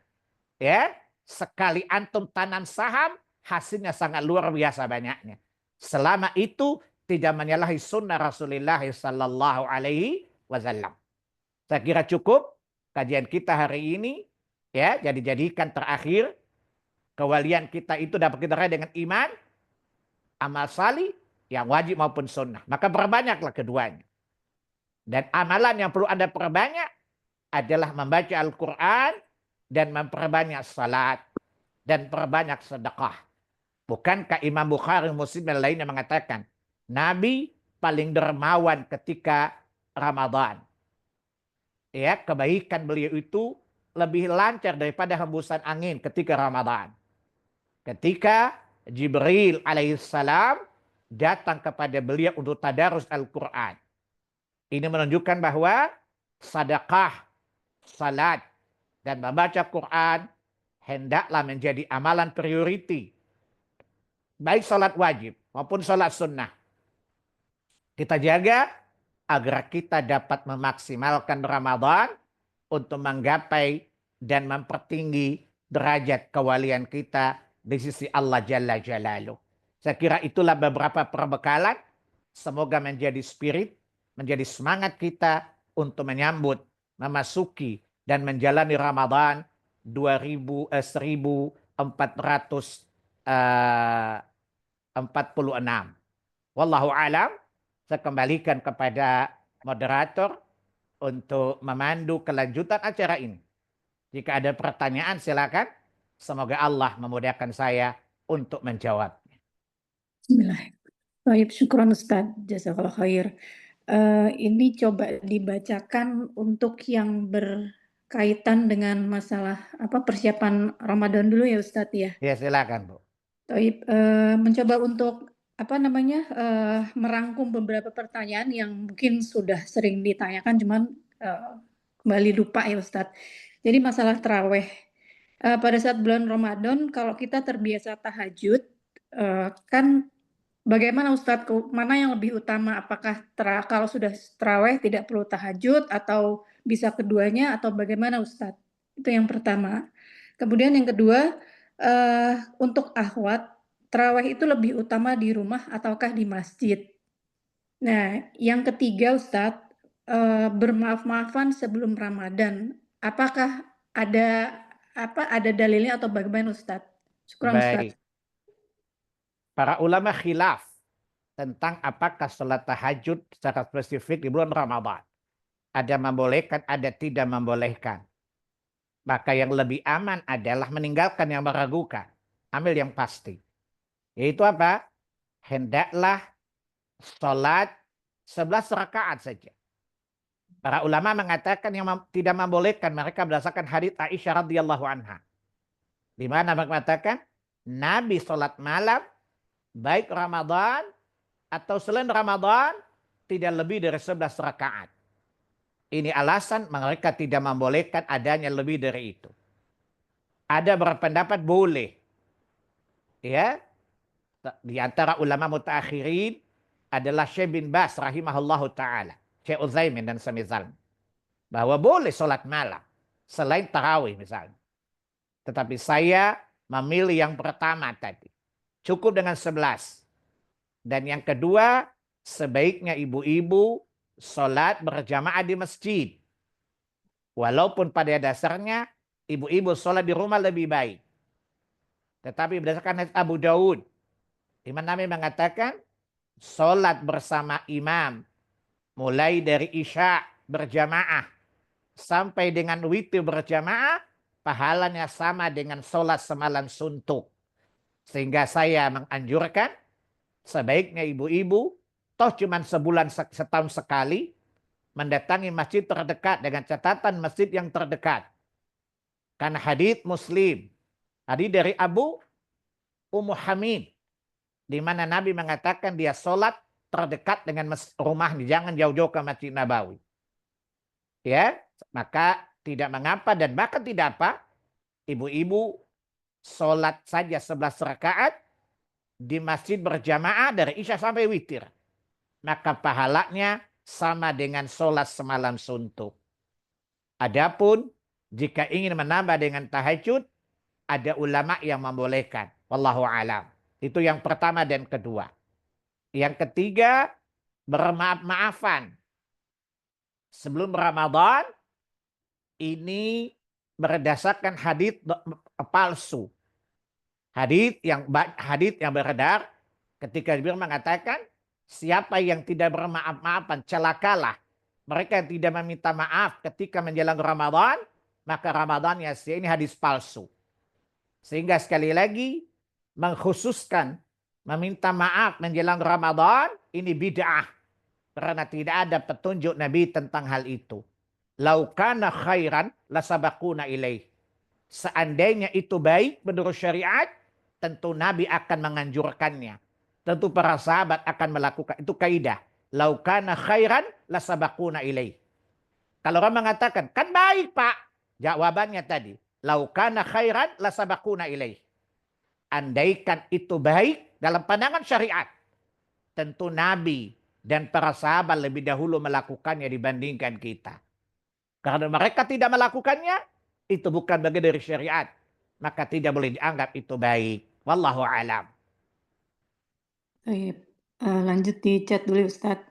Ya, sekali antum tanam saham, hasilnya sangat luar biasa banyaknya. Selama itu tidak menyalahi sunnah Rasulullah sallallahu alaihi wasallam. Saya kira cukup kajian kita hari ini. Ya, jadikan terakhir kewalian kita itu dapat kita raih dengan iman, amal salih yang wajib maupun sunnah. Maka perbanyaklah keduanya. Dan amalan yang perlu Anda perbanyak adalah membaca Al-Quran dan memperbanyak salat dan perbanyak sedekah. Bukankah Imam Bukhari Muslim dan lainnya mengatakan Nabi paling dermawan ketika Ramadan. Ya, kebaikan beliau itu lebih lancar daripada hembusan angin ketika Ramadan. Ketika Jibril alaihissalam datang kepada beliau untuk tadarus Al-Quran. Ini menunjukkan bahwa sedekah, salat, dan membaca Quran hendaklah menjadi amalan priority. Baik salat wajib maupun salat sunnah. Kita jaga agar kita dapat memaksimalkan Ramadan untuk menggapai dan mempertinggi derajat kewalian kita di sisi Allah Jalla Jalaluh. Saya kira itulah beberapa perbekalan. Semoga menjadi spirit, menjadi semangat kita untuk menyambut, memasuki, dan menjalani Ramadan 1446. Wallahu alam. Saya kembalikan kepada moderator untuk memandu kelanjutan acara ini. Jika ada pertanyaan silakan. Semoga Allah memudahkan saya untuk menjawab. Bismillah. Baik, syukran Ustaz. Jazakallah khair. Ini coba dibacakan untuk yang berkaitan dengan masalah persiapan Ramadan dulu ya Ustaz ya. Ya silakan Bu. Baik, mencoba untuk merangkum beberapa pertanyaan yang mungkin sudah sering ditanyakan, cuman kembali lupa ya Ustaz. Jadi masalah taraweh. Pada saat bulan Ramadan, kalau kita terbiasa tahajud, kan bagaimana Ustadz, mana yang lebih utama? Apakah kalau sudah taraweh tidak perlu tahajud atau bisa keduanya atau bagaimana Ustadz? Itu yang pertama. Kemudian yang kedua, untuk akhwat, taraweh itu lebih utama di rumah ataukah di masjid? Nah, yang ketiga Ustadz, bermaaf-maafan sebelum Ramadan, apakah ada dalilnya atau bagaimana Ustadz? Syukran Ustadz. Baik. Para ulama khilaf tentang apakah sholat tahajud secara spesifik di bulan Ramadan. Ada membolehkan, ada tidak membolehkan. Maka yang lebih aman adalah meninggalkan yang meragukan. Ambil yang pasti. Yaitu apa? Hendaklah sholat 11 rakaat saja. Para ulama mengatakan yang tidak membolehkan mereka berdasarkan hadits Aisyah radhiyallahu anha. Di mana mereka mengatakan Nabi sholat malam baik Ramadan atau selain Ramadan tidak lebih dari 11 rakaat. Ini alasan mereka tidak membolehkan adanya lebih dari itu. Ada berpendapat boleh. Ya. Di antara ulama mutaakhirin adalah Syekh bin Baz rahimahullahu taala, Syekh Utsaimin dan semisal. Bahwa boleh sholat malam selain tarawih misalnya. Tetapi saya memilih yang pertama tadi. Cukup dengan 11. Dan yang kedua, sebaiknya ibu-ibu sholat berjamaah di masjid. Walaupun pada dasarnya ibu-ibu sholat di rumah lebih baik. Tetapi berdasarkan hadits Abu Daud, Imam Nawawi mengatakan sholat bersama imam mulai dari Isya berjamaah sampai dengan witir berjamaah, pahalanya sama dengan sholat semalam suntuk. Sehingga saya menganjurkan sebaiknya ibu-ibu toh cuma setahun sekali mendatangi masjid terdekat dengan catatan masjid yang terdekat. Karena hadits Muslim, hadits dari Abu Ummu Hamid, di mana Nabi mengatakan dia sholat terdekat dengan rumahnya, jangan jauh-jauh ke Masjid Nabawi. Ya, maka tidak mengapa dan bahkan tidak apa ibu-ibu sholat saja 11 rakaat di masjid berjamaah dari Isya sampai witir. Maka pahalanya sama dengan sholat semalam suntuk. Adapun jika ingin menambah dengan tahajud, ada ulama yang membolehkan. Wallahu alam. Itu yang pertama dan kedua. Yang ketiga, bermaaf-maafan. Sebelum Ramadan, ini berdasarkan hadits palsu. Hadits yang beredar ketika Jibril mengatakan siapa yang tidak bermaaf-maafan celakalah. Mereka yang tidak meminta maaf ketika menjelang Ramadan, maka Ramadannya sia. Ini hadis palsu. Sehingga sekali lagi mengkhususkan meminta maaf menjelang Ramadan ini bid'ah. Karena tidak ada petunjuk Nabi tentang hal itu. Lau kana khairan lasabaquna ilaih. Seandainya itu baik menurut syariat, tentu Nabi akan menganjurkannya. Tentu para sahabat akan melakukan. Itu kaidah. Lau kana khairan lasabaquna ilaih. Kalau orang mengatakan, kan baik Pak. Jawabannya tadi. Lau kana khairan lasabaquna ilaih. Andaikan itu baik dalam pandangan syariat. Tentu Nabi dan para sahabat lebih dahulu melakukannya dibandingkan kita. Karena mereka tidak melakukannya, itu bukan bagian dari syariat. maka tidak boleh dianggap itu baik. Wallahu alam. Baik, lanjut di chat dulu Ustadz.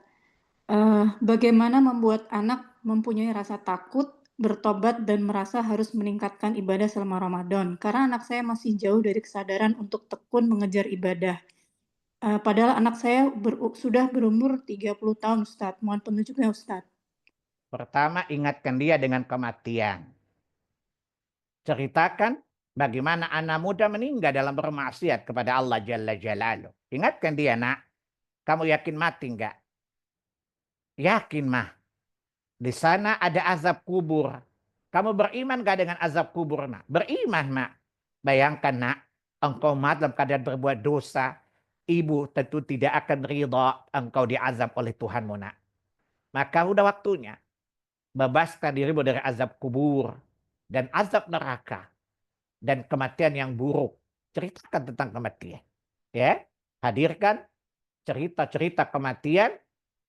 Bagaimana membuat anak mempunyai rasa takut, bertobat dan merasa harus meningkatkan ibadah selama Ramadan? Karena anak saya masih jauh dari kesadaran untuk tekun mengejar ibadah. Padahal anak saya sudah berumur 30 tahun Ustadz. Mohon petunjuknya Ustadz. Pertama, ingatkan dia dengan kematian. Ceritakan bagaimana anak muda meninggal dalam bermaksiat kepada Allah Jalla Jalaluh. Ingatkan dia, nak, kamu yakin mati enggak? Yakin mah. Di sana ada azab kubur. Kamu beriman gak dengan azab kubur, nak? Beriman, nak. Bayangkan, nak, engkau mati dalam keadaan berbuat dosa. Ibu tentu tidak akan ridha engkau diazab oleh Tuhanmu, nak. Maka udah waktunya. Bebaskan dirimu dari azab kubur dan azab neraka dan kematian yang buruk. Ceritakan tentang kematian. Ya, hadirkan cerita-cerita kematian.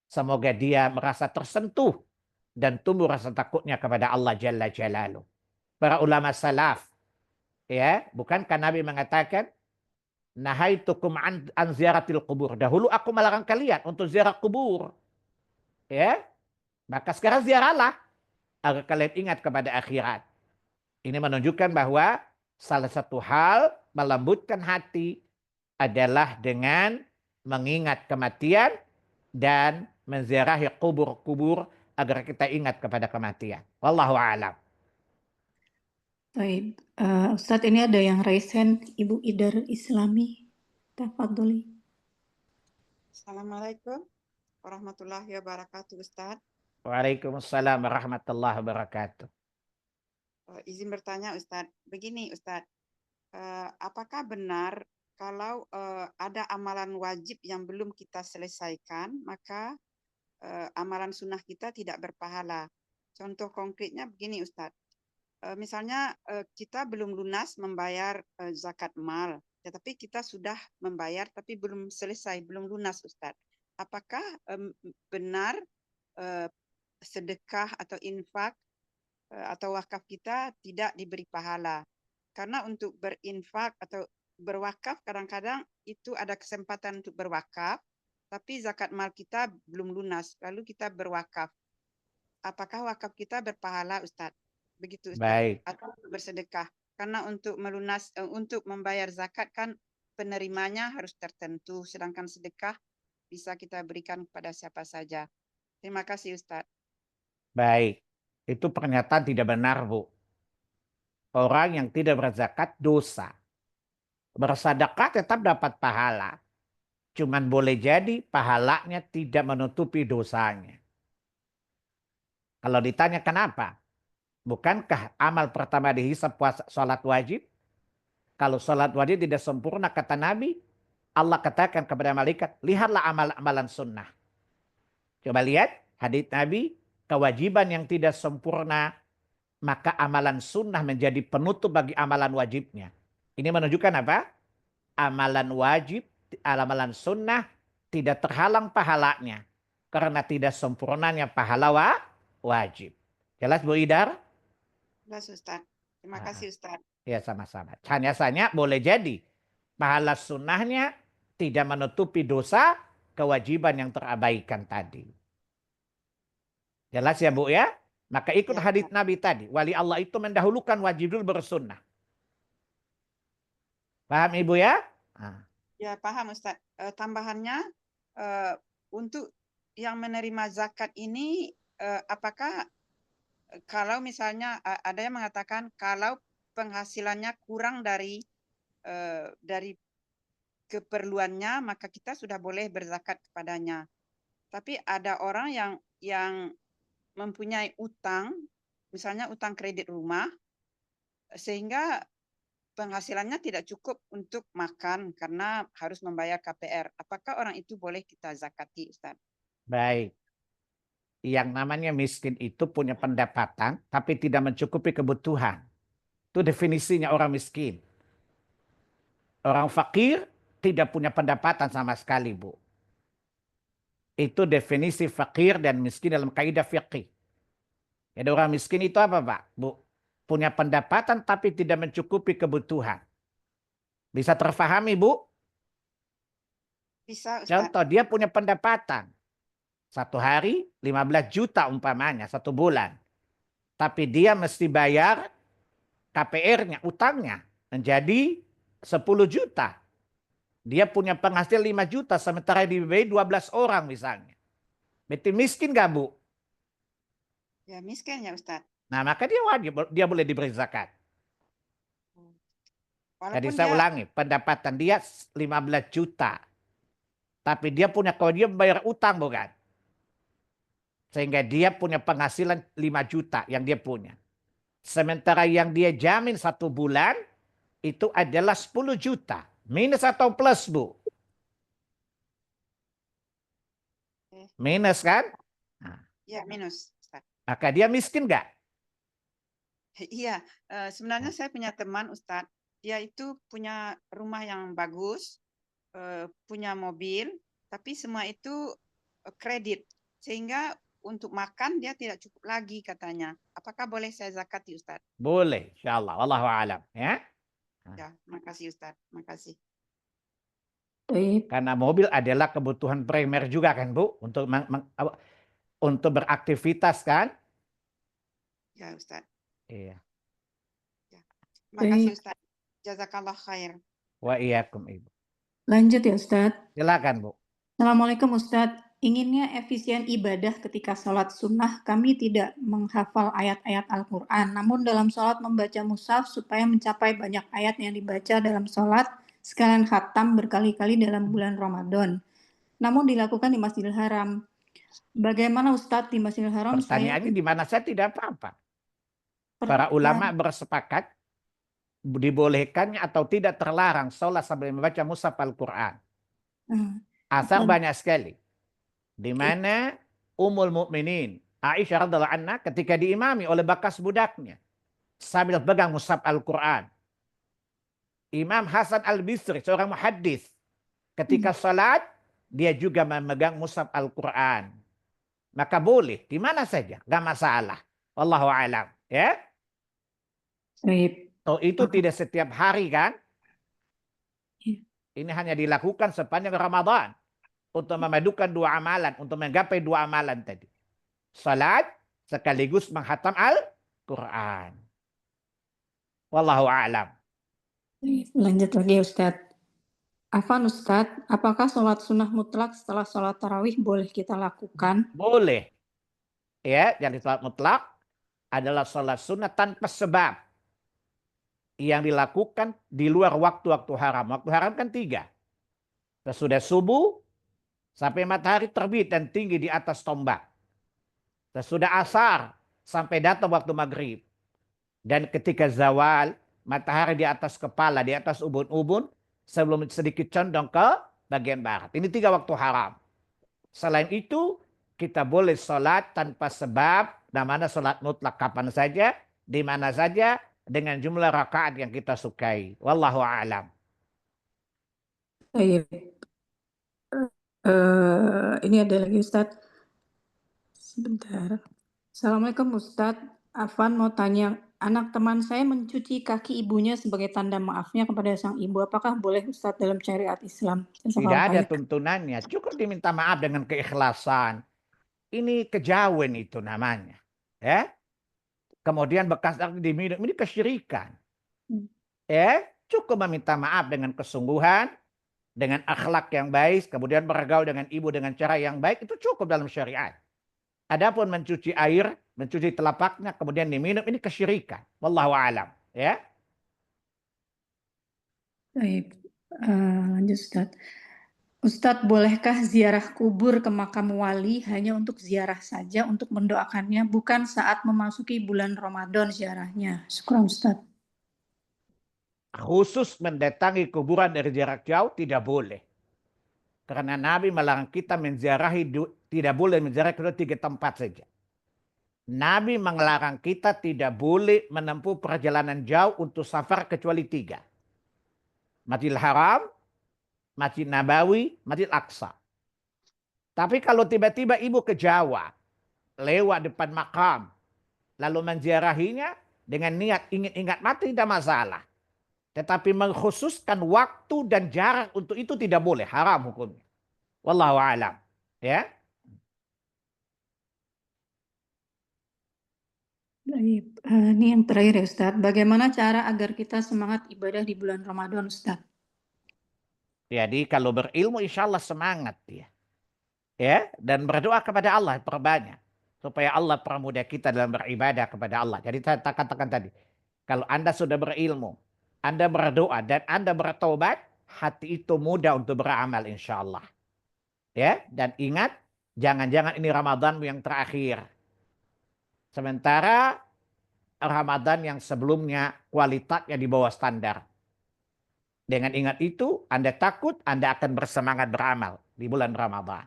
Semoga dia merasa tersentuh dan tumbuh rasa takutnya kepada Allah Jalla Jalaluh. Para ulama salaf, ya, bukankah Nabi mengatakan, nahaitukum an ziyaratil kubur. Dahulu aku melarang kalian untuk ziarah kubur. Ya, maka sekarang ziarahlah agar kalian ingat kepada akhirat. Ini menunjukkan bahwa salah satu hal melembutkan hati adalah dengan mengingat kematian dan menziarahi kubur-kubur agar kita ingat kepada kematian. Wallahu a'lam. Baik, Ustadz ini ada yang raise hand, Ibu Idar Islami. Tafadholi. Assalamualaikum warahmatullahi wabarakatuh, Ustadz. Waalaikumsalam warahmatullahi wabarakatuh. Izin bertanya, Ustadz. Begini, Ustadz. Apakah benar kalau ada amalan wajib yang belum kita selesaikan, maka amalan sunnah kita tidak berpahala? Contoh konkretnya begini, Ustadz. Misalnya kita belum lunas membayar zakat mal, tetapi kita sudah membayar tapi belum selesai, belum lunas, Ustadz. Apakah benar sedekah atau infak atau wakaf kita tidak diberi pahala? Karena untuk berinfak atau berwakaf kadang-kadang itu ada kesempatan untuk berwakaf, tapi zakat mal kita belum lunas, lalu kita berwakaf. Apakah wakaf kita berpahala, Ustadz? Begitu, Ustadz. Baik. Atau bersedekah? Karena untuk untuk membayar zakat kan penerimanya harus tertentu, sedangkan sedekah bisa kita berikan kepada siapa saja. Terima kasih, Ustadz. Baik. Itu pernyataan tidak benar, Bu. Orang yang tidak berzakat dosa. Bersedekah tetap dapat pahala. Cuman boleh jadi pahalanya tidak menutupi dosanya. Kalau ditanya kenapa? Bukankah amal pertama dihisab puasa sholat wajib? Kalau sholat wajib tidak sempurna, kata Nabi, Allah katakan kepada malaikat, lihatlah amalan sunnah. Coba lihat hadits Nabi, kewajiban yang tidak sempurna, maka amalan sunnah menjadi penutup bagi amalan wajibnya. Ini menunjukkan apa? Amalan wajib, amalan sunnah tidak terhalang pahalanya. Karena tidak sempurnanya pahala wajib. Jelas, Bu Idar? Jelas, Ustadz. Terima kasih, Ustadz. Ya, sama-sama. Hanya saja boleh jadi pahala sunnahnya tidak menutupi dosa kewajiban yang terabaikan tadi. Jelas ya, Bu ya? Maka ikut Ya, hadits Nabi tadi. Wali Allah itu mendahulukan wajib dulu bersunnah. Paham Ibu ya? Ya, paham, Ustadz. Tambahannya, untuk yang menerima zakat ini, apakah kalau misalnya ada yang mengatakan kalau penghasilannya kurang dari keperluannya, maka kita sudah boleh berzakat kepadanya. Tapi ada orang yang mempunyai utang, misalnya utang kredit rumah, sehingga penghasilannya tidak cukup untuk makan karena harus membayar KPR. Apakah orang itu boleh kita zakati, Ustaz? Baik. Yang namanya miskin itu punya pendapatan tapi tidak mencukupi kebutuhan. Itu definisinya orang miskin. Orang fakir tidak punya pendapatan sama sekali, Bu. Itu definisi fakir dan miskin dalam kaidah fikih. Jadi orang miskin itu apa, Pak? Bu? punya pendapatan tapi tidak mencukupi kebutuhan. Bisa terfahami, Bu? Bisa, Ustaz. Contoh, dia punya pendapatan. Satu hari 15 juta umpamanya, satu bulan. Tapi dia mesti bayar KPR-nya, utangnya. Menjadi 10 juta. Dia punya penghasil 5 juta, sementara dibiayai 12 orang misalnya. Berarti miskin gak, Bu? Ya, miskin ya, Ustaz. Nah, maka dia wajib, dia boleh diberi zakat. Jadi Walaupun saya dia ulangi, pendapatan dia 15 juta. Tapi dia punya, kalau dia bayar utang bukan? Sehingga dia punya penghasilan 5 juta yang dia punya. Sementara yang dia jamin satu bulan, itu adalah 10 juta. Minus atau plus, Bu? Minus kan? Nah, ya minus, Ustaz. maka dia miskin nggak? Iya, sebenarnya saya punya teman, Ustadz. Dia itu punya rumah yang bagus, punya mobil, tapi semua itu kredit. Sehingga untuk makan dia tidak cukup lagi katanya. Apakah boleh saya zakati, Ustadz? Boleh, insya Allah. Wallahu alam. Ya? Ya, makasih Ustadz. Makasih. Baik. Karena mobil adalah kebutuhan primer juga kan, Bu? Untuk beraktivitas kan? Ya, Ustadz. Iya. Makasih Ustadz. Jazakallah khair. Wa iyyakum, Ibu. Lanjut ya Ustadz. Silakan, Bu. Assalamualaikum Ustadz. Inginnya efisien ibadah ketika sholat sunnah, kami tidak menghafal ayat-ayat Al-Quran. Namun dalam sholat membaca mushaf supaya mencapai banyak ayat yang dibaca dalam sholat, sekalian khatam berkali-kali dalam bulan Ramadan. Namun dilakukan di Masjidil Haram. Bagaimana Ustadz di Masjidil Haram? Pertanyaannya di mana saya tidak apa-apa. Para ulama bersepakat dibolehkannya atau tidak terlarang sholat sambil membaca mushaf Al-Quran. Asal banyak sekali. Di mana Ummul Mukminin Aisyah radhiallahu anha ketika diimami oleh bekas budaknya sambil pegang mushaf Al-Quran. Imam Hasan Al-Bisri seorang muhaddis ketika salat dia juga memegang mushaf Al-Quran. Maka boleh di mana saja, enggak masalah. Wallahu a'lam, ya. Oh, itu tidak setiap hari kan? Ini hanya dilakukan sepanjang Ramadan untuk memadukan dua amalan, untuk menggapai dua amalan tadi. Salat sekaligus menghatam Al-Quran. Wallahu a'lam. Lanjut lagi Ustadz. Afan Ustadz, apakah sholat sunnah mutlak setelah sholat tarawih boleh kita lakukan? Boleh. Ya, jadi sholat mutlak adalah sholat sunnah tanpa sebab yang dilakukan di luar waktu-waktu haram. Waktu haram kan 3. Sesudah subuh sampai matahari terbit dan tinggi di atas tombak. Sesudah asar sampai datang waktu maghrib. Dan ketika zawal, matahari di atas kepala, di atas ubun-ubun, sebelum sedikit condong ke bagian barat. Ini 3 waktu haram. Selain itu, kita boleh sholat tanpa sebab, namanya sholat mutlak kapan saja, di mana saja, dengan jumlah rakaat yang kita sukai. Wallahu a'lam. Ini ada lagi Ustadz. Sebentar. Assalamualaikum Ustadz. Afan mau tanya, anak teman saya mencuci kaki ibunya sebagai tanda maafnya kepada sang ibu. Apakah boleh Ustadz dalam syariat Islam? Tidak ada tuntunannya. Cukup diminta maaf dengan keikhlasan. Ini kejawen itu namanya. Ya. Kemudian bekas diminum, ini kesyirikan. Ya, cukup meminta maaf dengan kesungguhan, dengan akhlak yang baik, kemudian bergaul dengan ibu dengan cara yang baik, itu cukup dalam syariat. Adapun mencuci air, mencuci telapaknya, kemudian diminum, ini kesyirikan. Wallahu a'lam. Ya. Baik, lanjut Ustadz. Ustadz, bolehkah ziarah kubur ke makam wali hanya untuk ziarah saja, untuk mendoakannya, bukan saat memasuki bulan Ramadan ziarahnya? Syukran Ustadz. Khusus mendatangi kuburan dari jarak jauh tidak boleh. Karena Nabi melarang kita menziarahi, tidak boleh menziarahi 3 tempat saja. Nabi melarang kita tidak boleh menempuh perjalanan jauh untuk safar kecuali 3. Masjidil Haram, Masjid Nabawi, Masjid Aqsa. Tapi kalau tiba-tiba ibu ke Jawa, lewat depan makam, lalu menziarahinya, dengan niat ingin ingat mati tidak masalah. Tetapi mengkhususkan waktu dan jarak untuk itu tidak boleh, haram hukumnya. Wallahu a'lam. Ya. Baik, ini yang terakhir ya Ustadz. Bagaimana cara agar kita semangat ibadah di bulan Ramadan Ustadz? Jadi kalau berilmu insya Allah semangat dia. Ya, dan berdoa kepada Allah perbanyak supaya Allah permudah kita dalam beribadah kepada Allah. Jadi saya katakan tadi, kalau Anda sudah berilmu, Anda berdoa dan Anda bertobat, hati itu mudah untuk beramal insya Allah. Ya, dan ingat, jangan-jangan ini Ramadanmu yang terakhir. Sementara Ramadan yang sebelumnya kualitasnya di bawah standar. Dengan ingat itu, Anda takut, Anda akan bersemangat beramal di bulan Ramadan.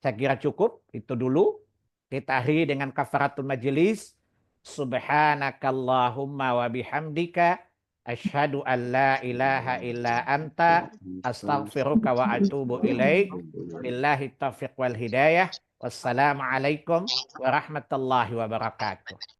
Saya kira cukup, itu dulu. Kita akhiri dengan kafaratul majelis. Subhanakallahumma wa bihamdika. Asyhadu an la ilaha illa anta. Astaghfiruka wa atubu ilaik. Billahi taufiq wal hidayah. Wassalamualaikum warahmatullahi wabarakatuh.